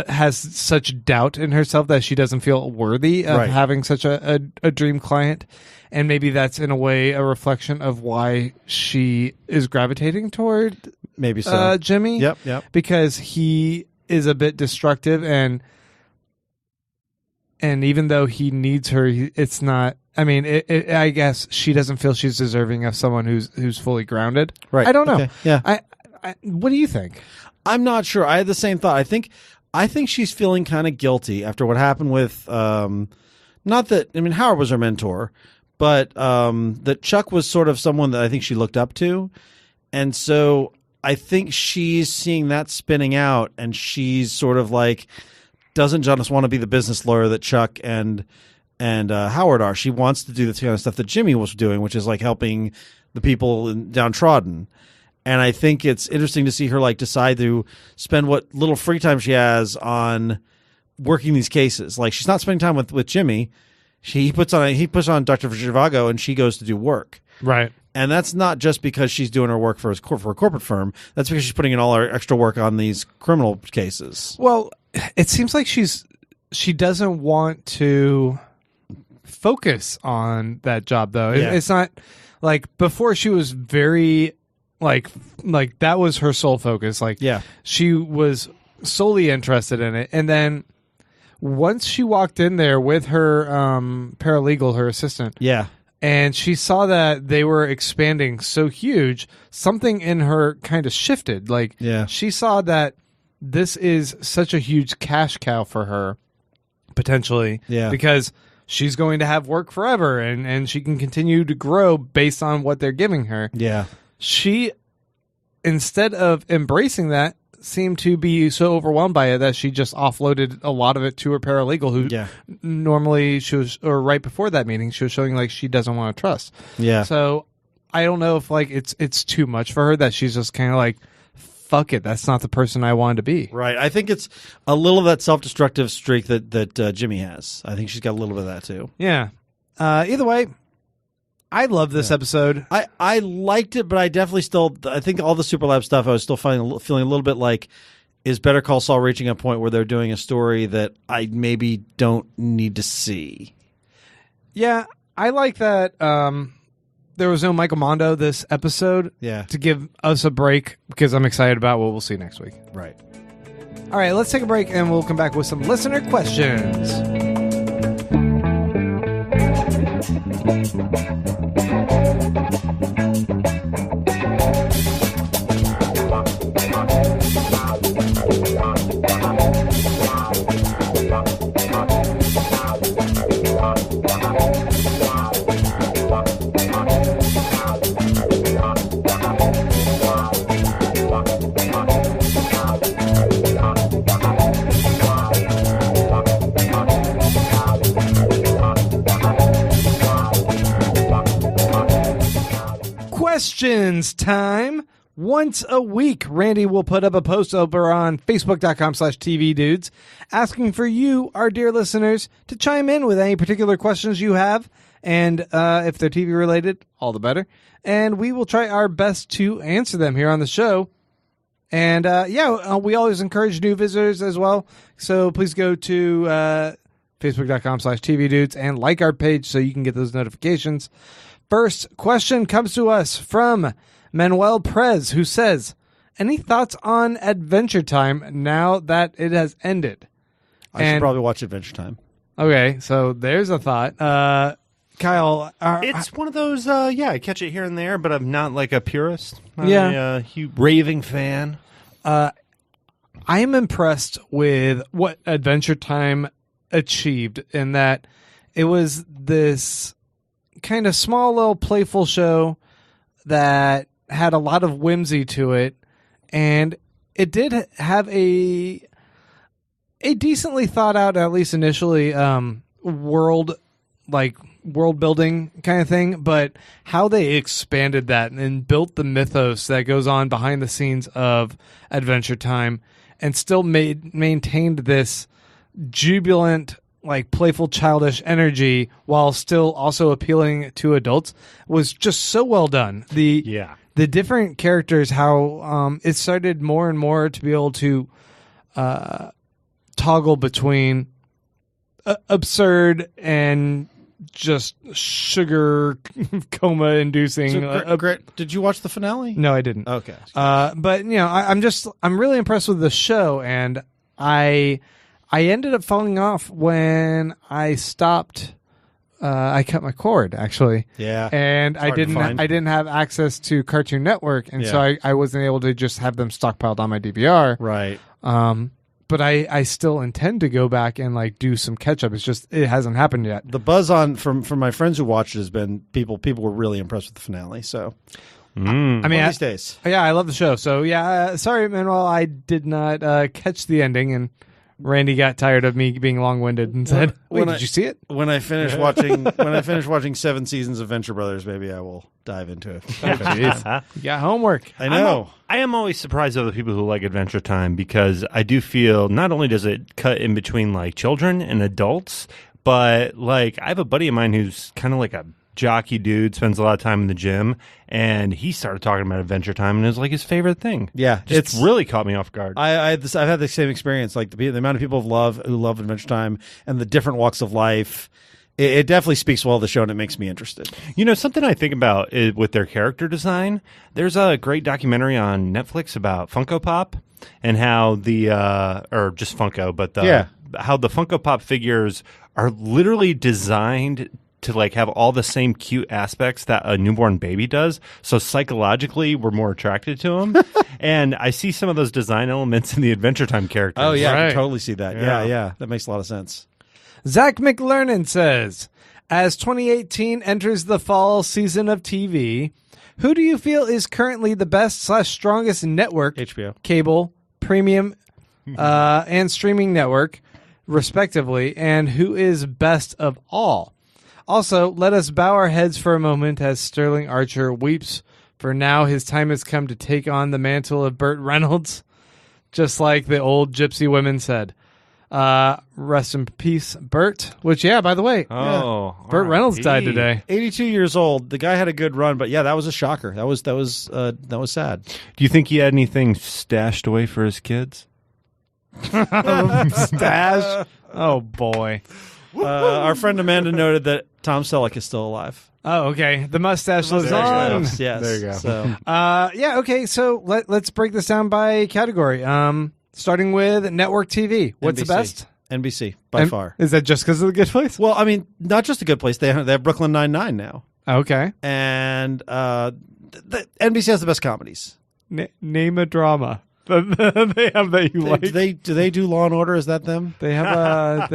has such doubt in herself that she doesn't feel worthy of having such a dream client. And maybe that's in a way a reflection of why she is gravitating toward maybe so Jimmy. Yep. Because he is a bit destructive, and even though he needs her, it's not. I mean, I guess she doesn't feel she's deserving of someone who's fully grounded. Right. I don't know. Okay. Yeah. What do you think? I'm not sure. I had the same thought. I think she's feeling kind of guilty after what happened with. Not that Howard was her mentor, but that Chuck was sort of someone that I think she looked up to. And so I think she's seeing that spinning out, and she's sort of like, doesn't just want to be the business lawyer that Chuck and Howard are. She wants to do the kind of stuff that Jimmy was doing, which is like helping the people downtrodden. And I think it's interesting to see her like decide to spend what little free time she has on working these cases. Like, she's not spending time with Jimmy. He puts on Dr. Zhivago, and she goes to do work. Right. And that's not just because she's doing her work for a corporate firm. That's because she's putting in all her extra work on these criminal cases. Well, it seems like she doesn't want to focus on that job, though. Yeah. It's not like before. She was very like that was her sole focus. Like, Yeah. she was solely interested in it, and then once she walked in there with her paralegal, her assistant, Yeah. and she saw that they were expanding so huge, something in her kind of shifted. Like, Yeah. she saw that this is such a huge cash cow for her, potentially, Yeah. because she's going to have work forever, and she can continue to grow based on what they're giving her. Yeah. She, instead of embracing that, seemed to be so overwhelmed by it that she just offloaded a lot of it to her paralegal, who Yeah. normally she was, or right before that meeting, she was showing like she doesn't want to trust. Yeah. So I don't know if like it's too much for her, that she's just kind of like, fuck it, that's not the person I wanted to be. Right. I think it's a little of that self-destructive streak that Jimmy has. I think she's got a little bit of that too. Yeah. Either way, I love this episode. I liked it, but I definitely I think all the Super Lab stuff, I was still feeling a little bit like, is Better Call Saul reaching a point where they're doing a story that I maybe don't need to see? Yeah, I like that there was no Michael Mondo this episode, Yeah. to give us a break, because I'm excited about what we'll see next week. Right. All right, let's take a break, and we'll come back with some listener questions. Questions time. Once a week, Randy will put up a post over on Facebook.com/TV Dudes asking for you, our dear listeners, to chime in with any particular questions you have. And if they're TV related, all the better. And we will try our best to answer them here on the show. And we always encourage new visitors as well. So please go to Facebook.com/TV Dudes and like our page so you can get those notifications. First question comes to us from Manuel Prez, who says, any thoughts on Adventure Time now that it has ended? I should probably watch Adventure Time. Okay, so there's a thought. Kyle, It's one of those, I catch it here and there, but I'm not like a purist. Yeah. A huge raving fan. I am impressed with what Adventure Time achieved, in that it was this kind of small little playful show that had a lot of whimsy to it, and it did have a decently thought out, at least initially, world building kind of thing, but how they expanded that and built the mythos that goes on behind the scenes of Adventure Time, and still maintained this jubilant, like, playful, childish energy while still also appealing to adults, was just so well done. The different characters, how it started more and more to be able to toggle between absurd and just sugar coma inducing. Great. Did you watch the finale? No, I didn't. Okay. But I'm really impressed with the show, and I ended up falling off when I stopped. I cut my cord, actually. Yeah. And I didn't have access to Cartoon Network, and so I wasn't able to just have them stockpiled on my DVR. Right. but I still intend to go back and like do some catch up. It's just it hasn't happened yet. The buzz on from my friends who watched it has been people were really impressed with the finale. So I mean, one of these days. Yeah, I love the show. So yeah, sorry, Manuel, I did not catch the ending, and Randy got tired of me being long-winded and said, "Wait, did you see it?" When I finish watching 7 seasons of Venture Brothers, maybe I will dive into it. Jeez. You got homework. I know. I am always surprised of the people who like Adventure Time because I do feel not only does it cut in between like children and adults, but like I have a buddy of mine who's kind of like a jockey dude, spends a lot of time in the gym, and he started talking about Adventure Time, and it was like his favorite thing. Yeah, it's really caught me off guard. I've had the same experience. Like the amount of people who love Adventure Time and the different walks of life. It definitely speaks well of the show, and it makes me interested. You know, something I think about is with their character design. There's a great documentary on Netflix about Funko Pop and how or just Funko, but how the Funko Pop figures are literally designed to like have all the same cute aspects that a newborn baby does. So psychologically, we're more attracted to them. And I see some of those design elements in the Adventure Time characters. Oh, yeah, I Right. can totally see that. Yeah. That makes a lot of sense. Zach McLernan says, as 2018 enters the fall season of TV, who do you feel is currently the best/strongest network, HBO. cable, premium, and streaming network, respectively, and who is best of all? Also, let us bow our heads for a moment as Sterling Archer weeps, for now his time has come to take on the mantle of Burt Reynolds, just like the old gypsy women said. Rest in peace, Burt. Which, yeah, by the way, Burt Reynolds died today. 82 years old. The guy had a good run, but yeah, that was a shocker. That was sad. Do you think he had anything stashed away for his kids? Stash. Oh, boy. Our friend Amanda noted that Tom Selleck is still alive. Oh, okay. The mustache lives on. Yes. There you go. So, Yeah, okay. So let's break this down by category. Starting with network TV. What's the NBC. best? NBC, by far. Is that just because of The Good Place? Well, I mean, not just a good place. They have Brooklyn Nine-Nine now. Okay. And the NBC has the best comedies. Name a drama they have that you like. Do they do Law and Order? Is that them? They have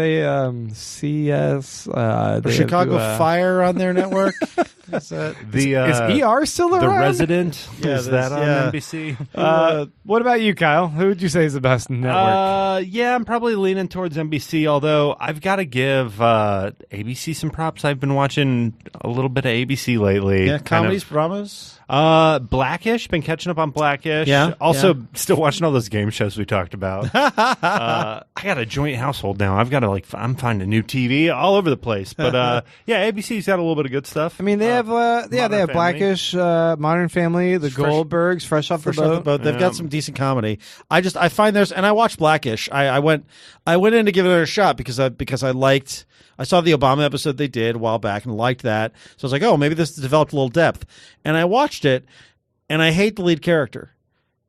CS. They Chicago have, Fire on their network. Is that is ER still around? The Resident? Yeah, is that on yeah. NBC? What about you, Kyle? Who would you say is the best network? Yeah, I'm probably leaning towards NBC, although I've got to give ABC some props. I've been watching a little bit of ABC lately. Yeah, comedies, dramas. Blackish. Been catching up on Blackish. Yeah, Also, still watching all those game shows we talked about. I got a joint household now. I've got to I'm finding a new TV all over the place. But yeah, ABC's got a little bit of good stuff. I mean, they have they have Family. Blackish, Modern Family, The Goldbergs, Fresh Off the Boat. They've got some decent comedy. I find there's, and I watched Blackish. I went in to give it a shot because I liked. I saw the Obama episode they did a while back and liked that. So I was like, oh, maybe this developed a little depth. And I watched it, and I hate the lead character.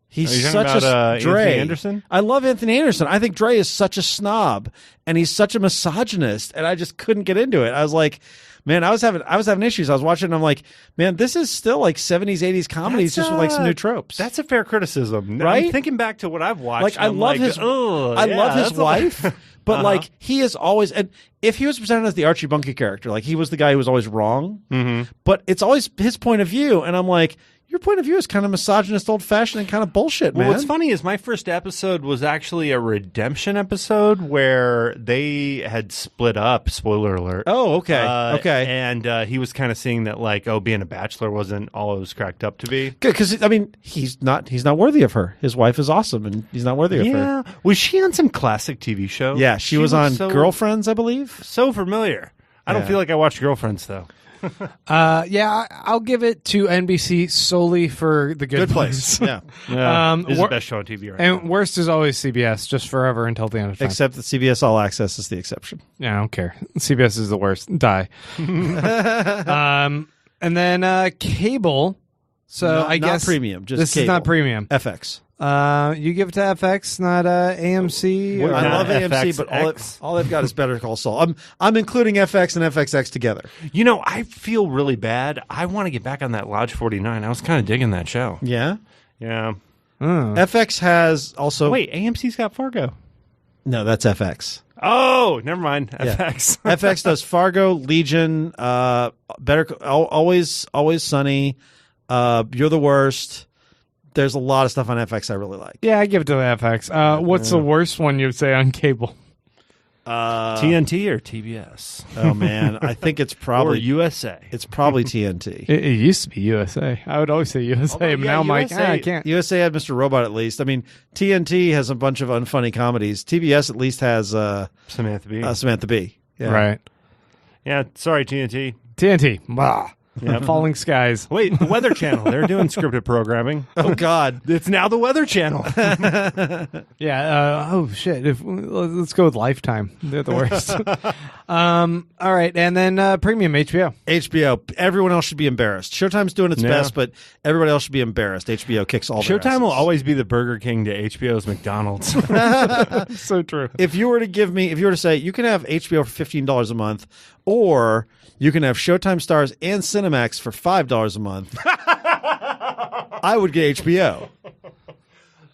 He's such a Dre. Anthony Anderson? I love Anthony Anderson. I think Dre is such a snob, and he's such a misogynist, and I just couldn't get into it. I was like, man, I was having issues. I was watching, and I'm like, man, this is still like 70s, 80s comedies, just with like some new tropes. That's a fair criticism, right? I'm thinking back to what I've watched. Like I love his wife, but like he is always, and if he was presented as the Archie Bunkie character, like he was the guy who was always wrong, but it's always his point of view, and I'm like, your point of view is kind of misogynist, old-fashioned, and kind of bullshit, man. Well, what's funny is my first episode was actually a redemption episode where they had split up. Spoiler alert. Oh, okay. Okay. And he was kind of seeing that, like, being a bachelor wasn't all it was cracked up to be. Good, because, I mean, he's not worthy of her. His wife is awesome, and he's not worthy of her. Yeah. Was she on some classic TV show? Yeah, she was on Girlfriends, I believe. So familiar. I don't feel like I watched Girlfriends, though. Yeah, I'll give it to NBC solely for The Good Place. Yeah. This is the best show on TV right now. And worst is always CBS, just forever until the end of time. Except that CBS All Access is the exception. Yeah, I don't care. CBS is the worst. Die. And then cable. So I guess not premium. Just this cable. is not premium. FX. You give it to FX, not AMC. Well, I not love AMC, FXX. but all they've got is Better Call Saul. I'm including FX and FXX together. You know, I feel really bad. I want to get back on that Lodge 49. I was kind of digging that show. Yeah. Yeah. FX has also. Wait, AMC's got Fargo. No, that's FX. Oh, never mind. Yeah. FX. FX does Fargo, Legion, Always Sunny, You're the Worst. There's a lot of stuff on FX I really like. Yeah, I give it to the FX. What's the worst one you'd say on cable? TNT or TBS? Oh man, I think it's Or probably USA. It's probably TNT. It used to be USA. I would always say USA, Although, but yeah, now I'm like, USA I can't. USA had Mr. Robot at least. I mean, TNT has a bunch of unfunny comedies. TBS at least has Samantha Bee. Samantha Bee. Yeah. Right. Yeah, sorry, TNT. TNT. Blah. Falling skies. Wait, the Weather Channel. They're doing scripted programming. Oh God. It's now the Weather Channel. Yeah. Oh shit. Let's go with Lifetime. They're the worst. All right, and then premium HBO. HBO. Everyone else should be embarrassed. Showtime's doing its best, but everybody else should be embarrassed. HBO kicks all their Showtime will asses. always be the Burger King to HBO's McDonald's. So true. If you were to say you can have HBO for $15 a month, or you can have Showtime Stars and Cinemax for $5 a month, I would get HBO.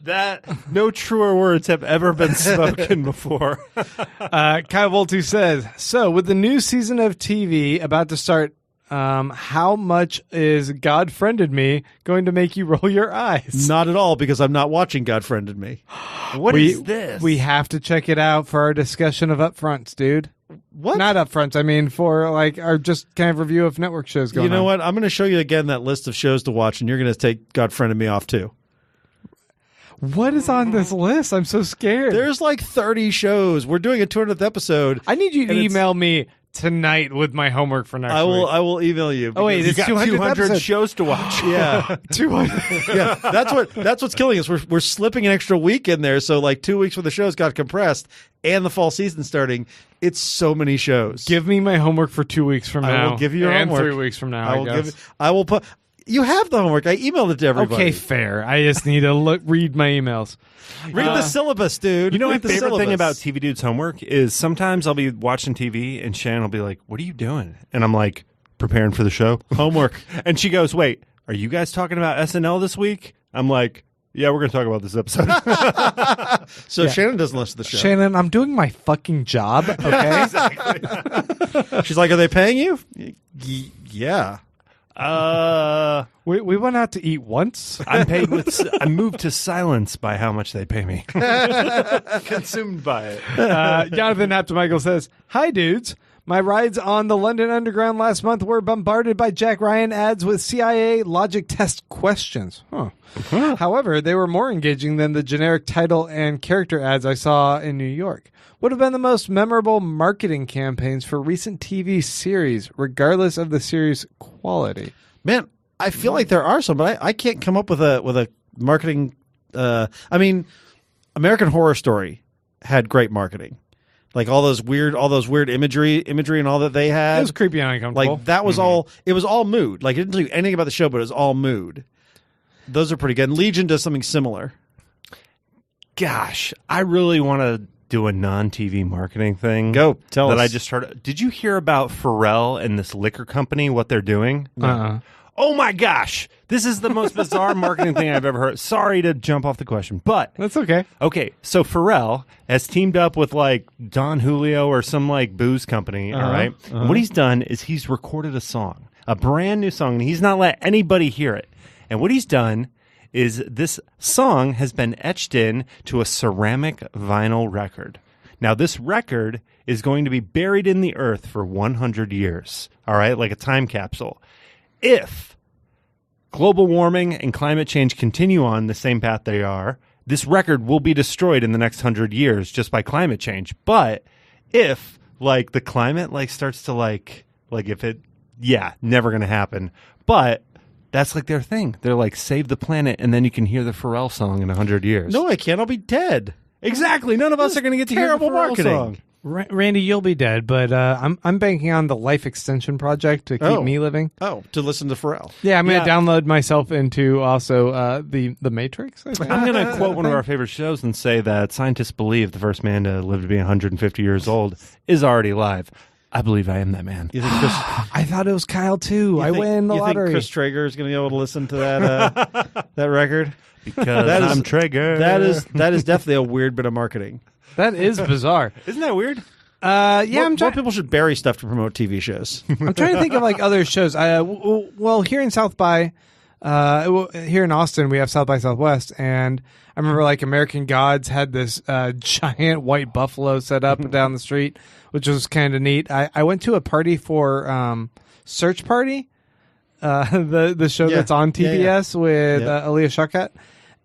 That no truer words have ever been spoken before. Kyle Voltu says, so with the new season of TV about to start, how much is God Friended Me going to make you roll your eyes? Not at all, because I'm not watching God Friended Me. What is this? We have to check it out for our discussion of upfronts, dude. What? Not upfronts. I mean, for like our just kind of review of network shows going on. You know what? I'm going to show you again that list of shows to watch, and you're going to take God Friended Me off too. What is on this list? I'm so scared. There's like 30 shows. We're doing a 200th episode. I need you to and it's- email me tonight with my homework for next I week. will email you. Oh, wait, because- it's you got 200th 200 episode. shows to watch. yeah. 200. Yeah, that's what's killing us. We're slipping an extra week in there, so like 2 weeks when the shows got compressed and the fall season starting. It's so many shows. Give me my homework for 2 weeks from now. I will give you your and homework. 3 weeks from now. I will guess. I will put. You have the homework. I emailed it to everybody. Okay, fair. I just need to read my emails. Read the syllabus, dude. You know, my Read the favorite thing syllabus. about TV Dude's homework is sometimes I'll be watching TV and Shannon will be like, "What are you doing?" And I'm like, "Preparing for the show." homework. And she goes, "Wait, are you guys talking about SNL this week?" I'm like, "Yeah, we're going to talk about this episode." So Shannon doesn't listen to the show. Shannon, I'm doing my fucking job, okay? She's like, "Are they paying you?" Yeah. we went out to eat once. I'm paid with. I'm moved to silence by how much they pay me. Consumed by it. Jonathan Aptemichael says, hi, dudes. My rides on the London Underground last month were bombarded by Jack Ryan ads with CIA logic test questions. However, they were more engaging than the generic title and character ads I saw in New York. What have been the most memorable marketing campaigns for recent TV series, regardless of the series' quality? Man, I feel like there are some, but I can't come up with a marketing. I mean, American Horror Story had great marketing, like all those weird imagery and all that they had. It was creepy and uncomfortable. Like that was all. It was all mood. Like it didn't tell you anything about the show, but it was all mood. Those are pretty good. And Legion does something similar. Gosh, I really want to do a non-TV marketing thing. Go tell us. I just heard. Did you hear about Pharrell and this liquor company? What they're doing? Oh my gosh, this is the most bizarre marketing thing I've ever heard. Sorry to jump off the question, but That's okay. okay. So Pharrell has teamed up with like Don Julio or some like booze company. All right. And what he's done is he's recorded a song, a brand new song, and he's not let anybody hear it. And what he's done is this song has been etched in to a ceramic vinyl record. Now, this record is going to be buried in the earth for 100 years, all right, like a time capsule. If global warming and climate change continue on the same path they are, this record will be destroyed in the next 100 years just by climate change. But if, like, the climate, like, starts to, like if it, never going to happen. But that's like their thing. They're like, save the planet, and then you can hear the Pharrell song in 100 years. No, I can't. I'll be dead. Exactly. None of us are going to get to hear the terrible Pharrell marketing. song. Randy, you'll be dead, but I'm banking on the Life Extension Project to keep me living. Oh, to listen to Pharrell. Yeah, I'm going to download myself into also the Matrix. I think. I'm going to quote one of our favorite shows and say that scientists believe the first man to live to be 150 years old is already alive. I believe I am that man. You think Chris? I thought it was Kyle too. I win the you lottery. think Chris Traeger is going to be able to listen to that that record? Because That is- I'm Traeger. That is definitely a weird bit of marketing. That is bizarre. Isn't that weird? Yeah, More people should bury stuff to promote TV shows. I'm trying to think of like other shows. Well, here in South by, here in Austin, we have South by Southwest, and I remember like American Gods had this giant white buffalo set up down the street, which was kind of neat. I went to a party for Search Party, the show that's on TBS with Aaliyah Shawkat,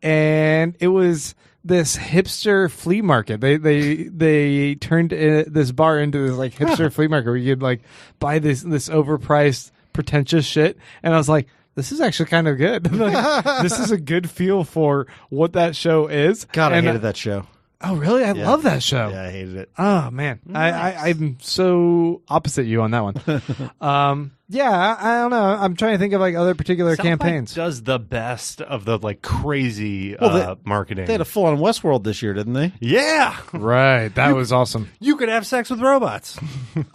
and it was this hipster flea market. They turned this bar into this like hipster flea market where you could like buy this overpriced pretentious shit, and I was like, this is actually kind of good. Like, this is a good feel for what that show is. God, I hated that show. Oh, really? I love that show. Yeah, I hated it. Oh, man. Nice. I'm so opposite you on that one. Yeah, I don't know. I'm trying to think of like other particular campaigns. Does the best of the like crazy marketing. They had a full-on Westworld this year, didn't they? Yeah. Right. That was awesome. You could have sex with robots.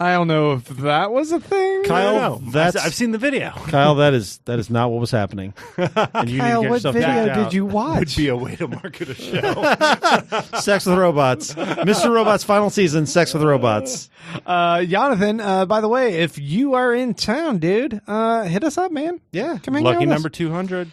I don't know if that was a thing. Kyle, I've seen the video. Kyle, that is not what was happening. And you Kyle, need to get what yourself video backed did out. you Would watch? be a way to market a show. Sex with Robots. Mr. Robot's final season, Sex with Robots. Jonathan, by the way, if you are in town, dude, hit us up, man. Yeah. Come hang Lucky out with us. number 200.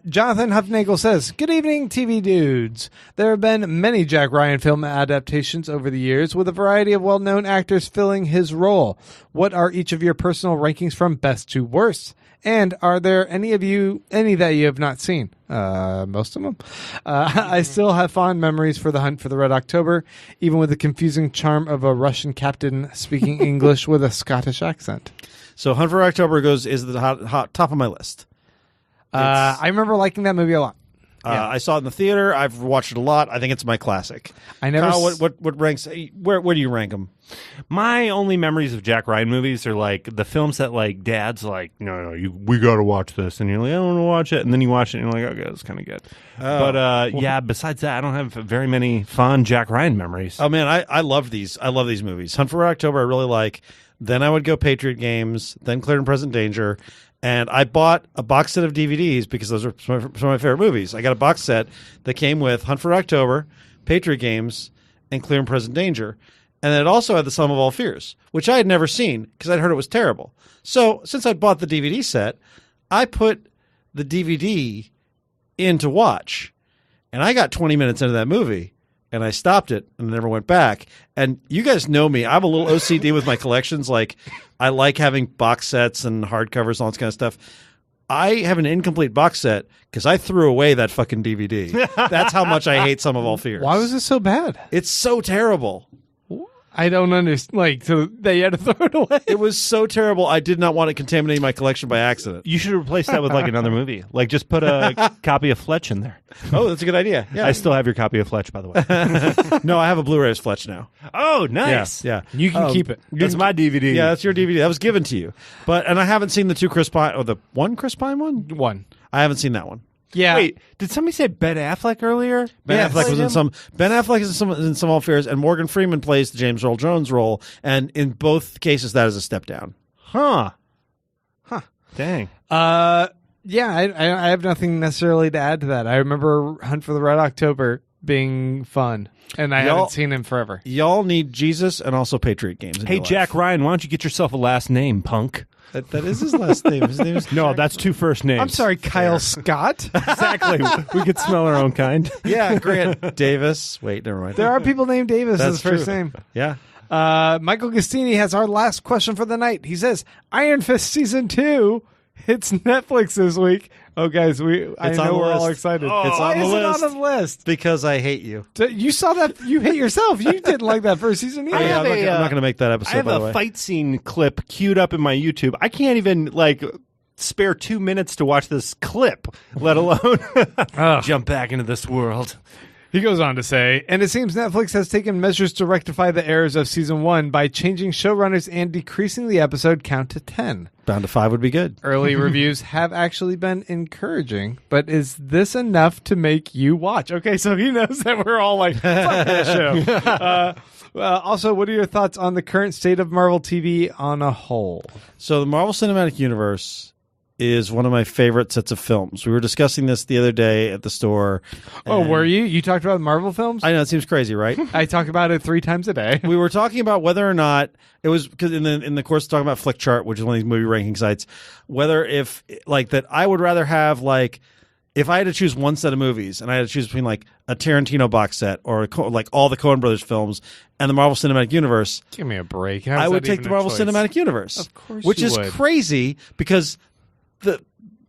Jonathan Huffnagel says, good evening, TV dudes. There have been many Jack Ryan film adaptations over the years with a variety of well-known actors filling his role. What are each of your personal rankings from best to worst? And are there any that you have not seen? Most of them. I still have fond memories for The Hunt for the Red October, even with the confusing charm of a Russian captain speaking English with a Scottish accent. So Hunt for October is the hot top of my list. I remember liking that movie a lot. I saw it in the theater. I've watched it a lot. I think it's my classic. I never. Kyle, what ranks? Where do you rank them? My only memories of Jack Ryan movies are like the films that like dad's like, no, we got to watch this, and you're like, I don't want to watch it, and then you watch it, and you're like, okay, it's kind of good. Yeah. Besides that, I don't have very many fond Jack Ryan memories. Oh man, I love these. I love these movies. Hunt for Red October, I really like. Then I would go Patriot Games. Then Clear and Present Danger. And I bought a box set of DVDs because those are some of my favorite movies. I got a box set that came with Hunt for October, Patriot Games, and Clear and Present Danger. And then it also had The Sum of All Fears, which I had never seen because I'd heard it was terrible. So since I'd bought the DVD set, I put the DVD in to watch. And I got 20 minutes into that movie. And I stopped it and never went back. And you guys know me. I have a little OCD with my collections. Like, I like having box sets and hardcovers and all this kind of stuff. I have an incomplete box set because I threw away that fucking DVD. That's how much I hate Sum of All Fears. Why was it so bad? It's so terrible. I don't understand. Like, so they had to throw it away. It was so terrible. I did not want it contaminating my collection by accident. You should replace that with like another movie. Like just put a copy of Fletch in there. Oh, that's a good idea. Yeah. I still have your copy of Fletch, by the way. No, I have a Blu-ray of Fletch now. Oh, nice. Yeah. You can keep it. That's my DVD. Yeah, that's your DVD. That was given to you. And I haven't seen the two Chris Pine, or the one Chris Pine one? One. I haven't seen that one. Yeah. Wait, did somebody say Ben Affleck earlier? Ben Affleck was in some. Ben Affleck is in some All Fears, and Morgan Freeman plays the James Earl Jones role. And in both cases, that is a step down. Huh. Dang. Yeah, I have nothing necessarily to add to that. I remember Hunt for the Red October being fun, and I haven't seen him forever. Y'all need Jesus and also Patriot Games. In Hey, your life. Jack Ryan, why don't you get yourself a last name, punk? That is his last name. His name is No, that's two first names. I'm sorry, Kyle Scott. Exactly. We could smell our own kind. Yeah, Grant Davis. Wait, never mind. There are people named Davis as That's his first true. name. Yeah. Michael Gastini has our last question for the night. He says, Iron Fist Season 2 hits Netflix this week. Oh, guys, I on know the we're all list. excited. Oh, it's Why on the is list. it on the list? Because I hate you. You saw that? You hate yourself. You didn't like that first season either. Yeah, I'm not going to make that I episode, have by the a way. fight scene clip queued up in my YouTube. I can't even like spare 2 minutes to watch this clip, let alone jump back into this world. He goes on to say, and it seems Netflix has taken measures to rectify the errors of Season 1 by changing showrunners and decreasing the episode count to 10. Down to 5 would be good. Early reviews have actually been encouraging, but is this enough to make you watch? Okay, so he knows that we're all like, fuck that show. Also, what are your thoughts on the current state of Marvel TV on a whole? So the Marvel Cinematic Universe is one of my favorite sets of films. We were discussing this the other day at the store. Oh, and- were you? You talked about Marvel films? I know, it seems crazy, right? I talk about it 3 times a day. We were talking about whether or not it was because in the course of talking about Flick Chart, which is one of these movie ranking sites, whether if like that I would rather have like if I had to choose one set of movies and I had to choose between like a Tarantino box set or like all the Coen Brothers films and the Marvel Cinematic Universe, Give me a break. How's I would that take even the a Marvel choice? Cinematic Universe, Of course which you is would. crazy because the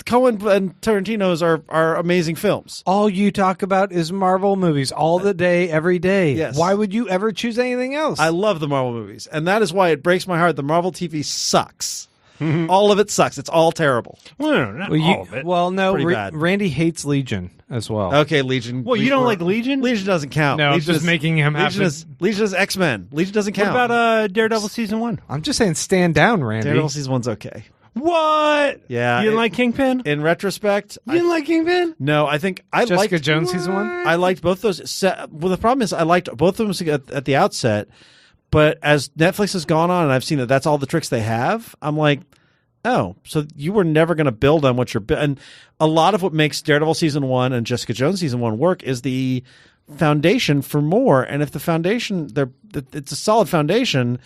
Coen and Tarantino's are amazing films. All you talk about is Marvel movies all the day, every day. Yes. Why would you ever choose anything else? I love the Marvel movies, and that is why it breaks my heart. The Marvel TV sucks. All of it sucks. It's all terrible. Well, no, not all of it. Well, no, Pretty bad. Randy hates Legion as well. Okay, Legion. Well, you don't like Legion? Legion doesn't count. No, I'm Legion just making him have Legion is X-Men. Legion doesn't What count. about Daredevil season 1? I'm just saying stand down, Randy. Daredevil season 1's okay. What? Yeah, You didn't it- like Kingpin? In retrospect, You didn't like Kingpin? no, I think I Jessica liked Jones season 1? I liked both those. Well, the problem is I liked both of them at the outset, but as Netflix has gone on and I've seen that that's all the tricks they have, I'm like, oh, so you were never going to build on what you're and a lot of what makes Daredevil season 1 and Jessica Jones season 1 work is the foundation for more. And if the foundation, it's a solid foundation,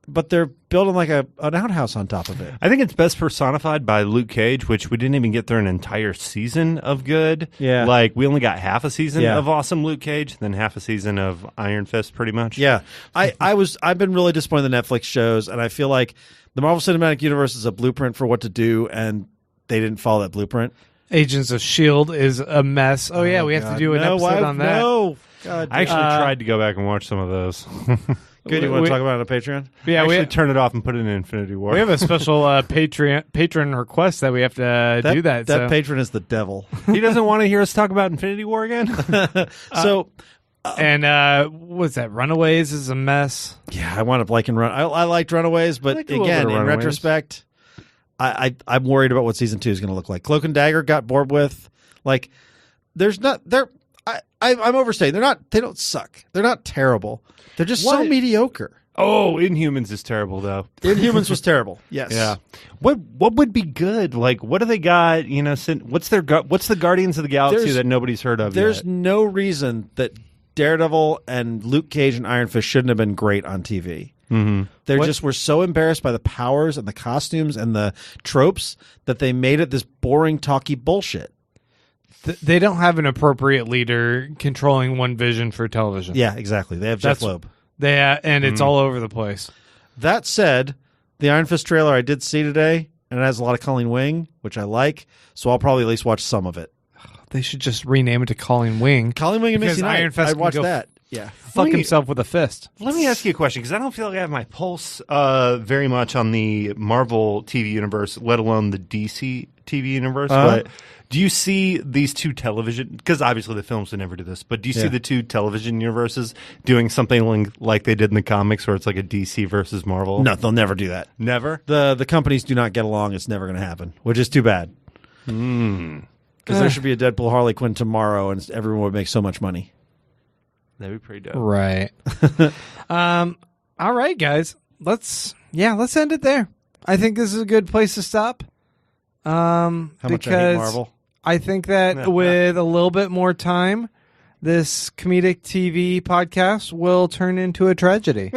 but they're building like an outhouse on top of it. I think it's best personified by Luke Cage, which we didn't even get through an entire season of good. Yeah. Like, we only got half a season Yeah. of awesome Luke Cage, then half a season of Iron Fist, pretty much. Yeah, I've been really disappointed in the Netflix shows, and I feel like the Marvel Cinematic Universe is a blueprint for what to do, and they didn't follow that blueprint. Agents of S.H.I.E.L.D. is a mess. Oh, yeah, we have to do an episode on that. No, God, I actually tried to go back and watch some of those. good. You want to talk about it on Patreon? Yeah, Actually turn it off and put it in Infinity War. we have a special patron request that we have to do that. That so. patron is the devil. He doesn't want to hear us talk about Infinity War again? So And what's that? Runaways is a mess. yeah, I wound up liking I liked Runaways, but liked a little again, bit of in Runaways. retrospect, I'm worried about what season 2 is going to look like. Cloak and Dagger got bored with. Like, there's not there. I'm overstating. They don't suck. They're not terrible. They're just so What? mediocre. Oh, Inhumans is terrible, though. Inhumans was terrible. Yes. Yeah. What would be good? Like, what do they got? You know, what's the Guardians of the Galaxy There's- that nobody's heard of There's yet? no reason that Daredevil and Luke Cage and Iron Fist shouldn't have been great on TV. Mm-hmm. They just were so embarrassed by the powers and the costumes and the tropes that they made it this boring, talky bullshit. They don't have an appropriate leader controlling one vision for television. Yeah, exactly. They have Jeff That's- Loeb. They and it's all over the place. That said, the Iron Fist trailer I did see today, and it has a lot of Colleen Wing, which I like, so I'll probably at least watch some of it. They should just rename it to Colleen Wing. Colleen Wing and Because Missy Knight. Iron Fist I'd can watch go that. Yeah. Fuck himself with a fist. Let me ask you a question, because I don't feel like I have my pulse very much on the Marvel TV universe, let alone the DC TV universe. But do you see these two television? Because obviously the films would never do this. But do you see the two television universes doing something like they did in the comics, where it's like a DC versus Marvel? No, they'll never do that. Never. The companies do not get along. It's never going to happen, which is too bad. Because there should be a Deadpool Harley Quinn tomorrow, and everyone would make so much money. That'd be pretty dope. Right. All right, guys. Let's end it there. I think this is a good place to stop. How much I hate because Marvel. I think that with a little bit more time, this comedic TV podcast will turn into a tragedy.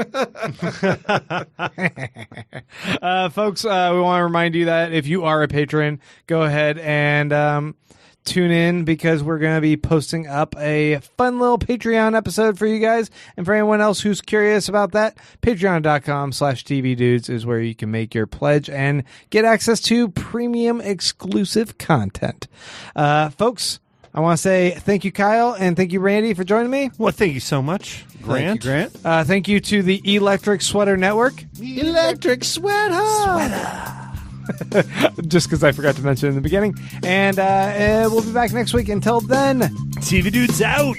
Folks, we want to remind you that if you are a patron, go ahead and tune in, because we're going to be posting up a fun little Patreon episode for you guys. And for anyone else who's curious about that, patreon.com/tvdudes is where you can make your pledge and get access to premium exclusive content. Folks, I want to say thank you, Kyle, and thank you, Randy, for joining me. Well, thank you so much, Grant. Thank you, Grant. Thank you to the Electric Sweater Network. Electric sweater. Just because I forgot to mention in the beginning. And we'll be back next week. Until then, TV Dudes out.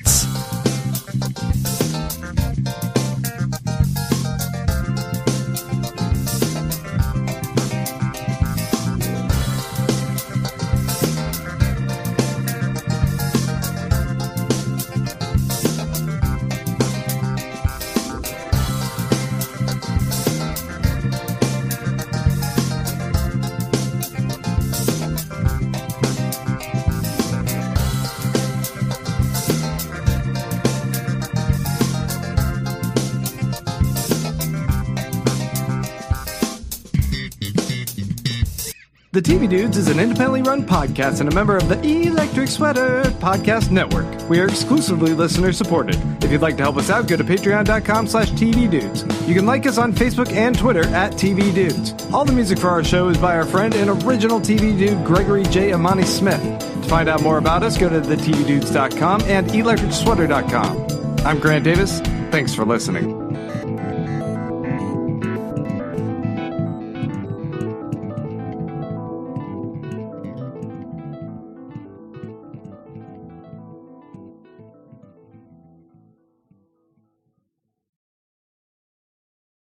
The TV Dudes is an independently run podcast and a member of the Electric Sweater Podcast Network. We are exclusively listener-supported. If you'd like to help us out, go to patreon.com/tvdudes. You can like us on Facebook and Twitter at TV Dudes. All the music for our show is by our friend and original TV dude, Gregory J. Amani Smith. To find out more about us, go to thetvdudes.com and electricsweater.com. I'm Grant Davis. Thanks for listening.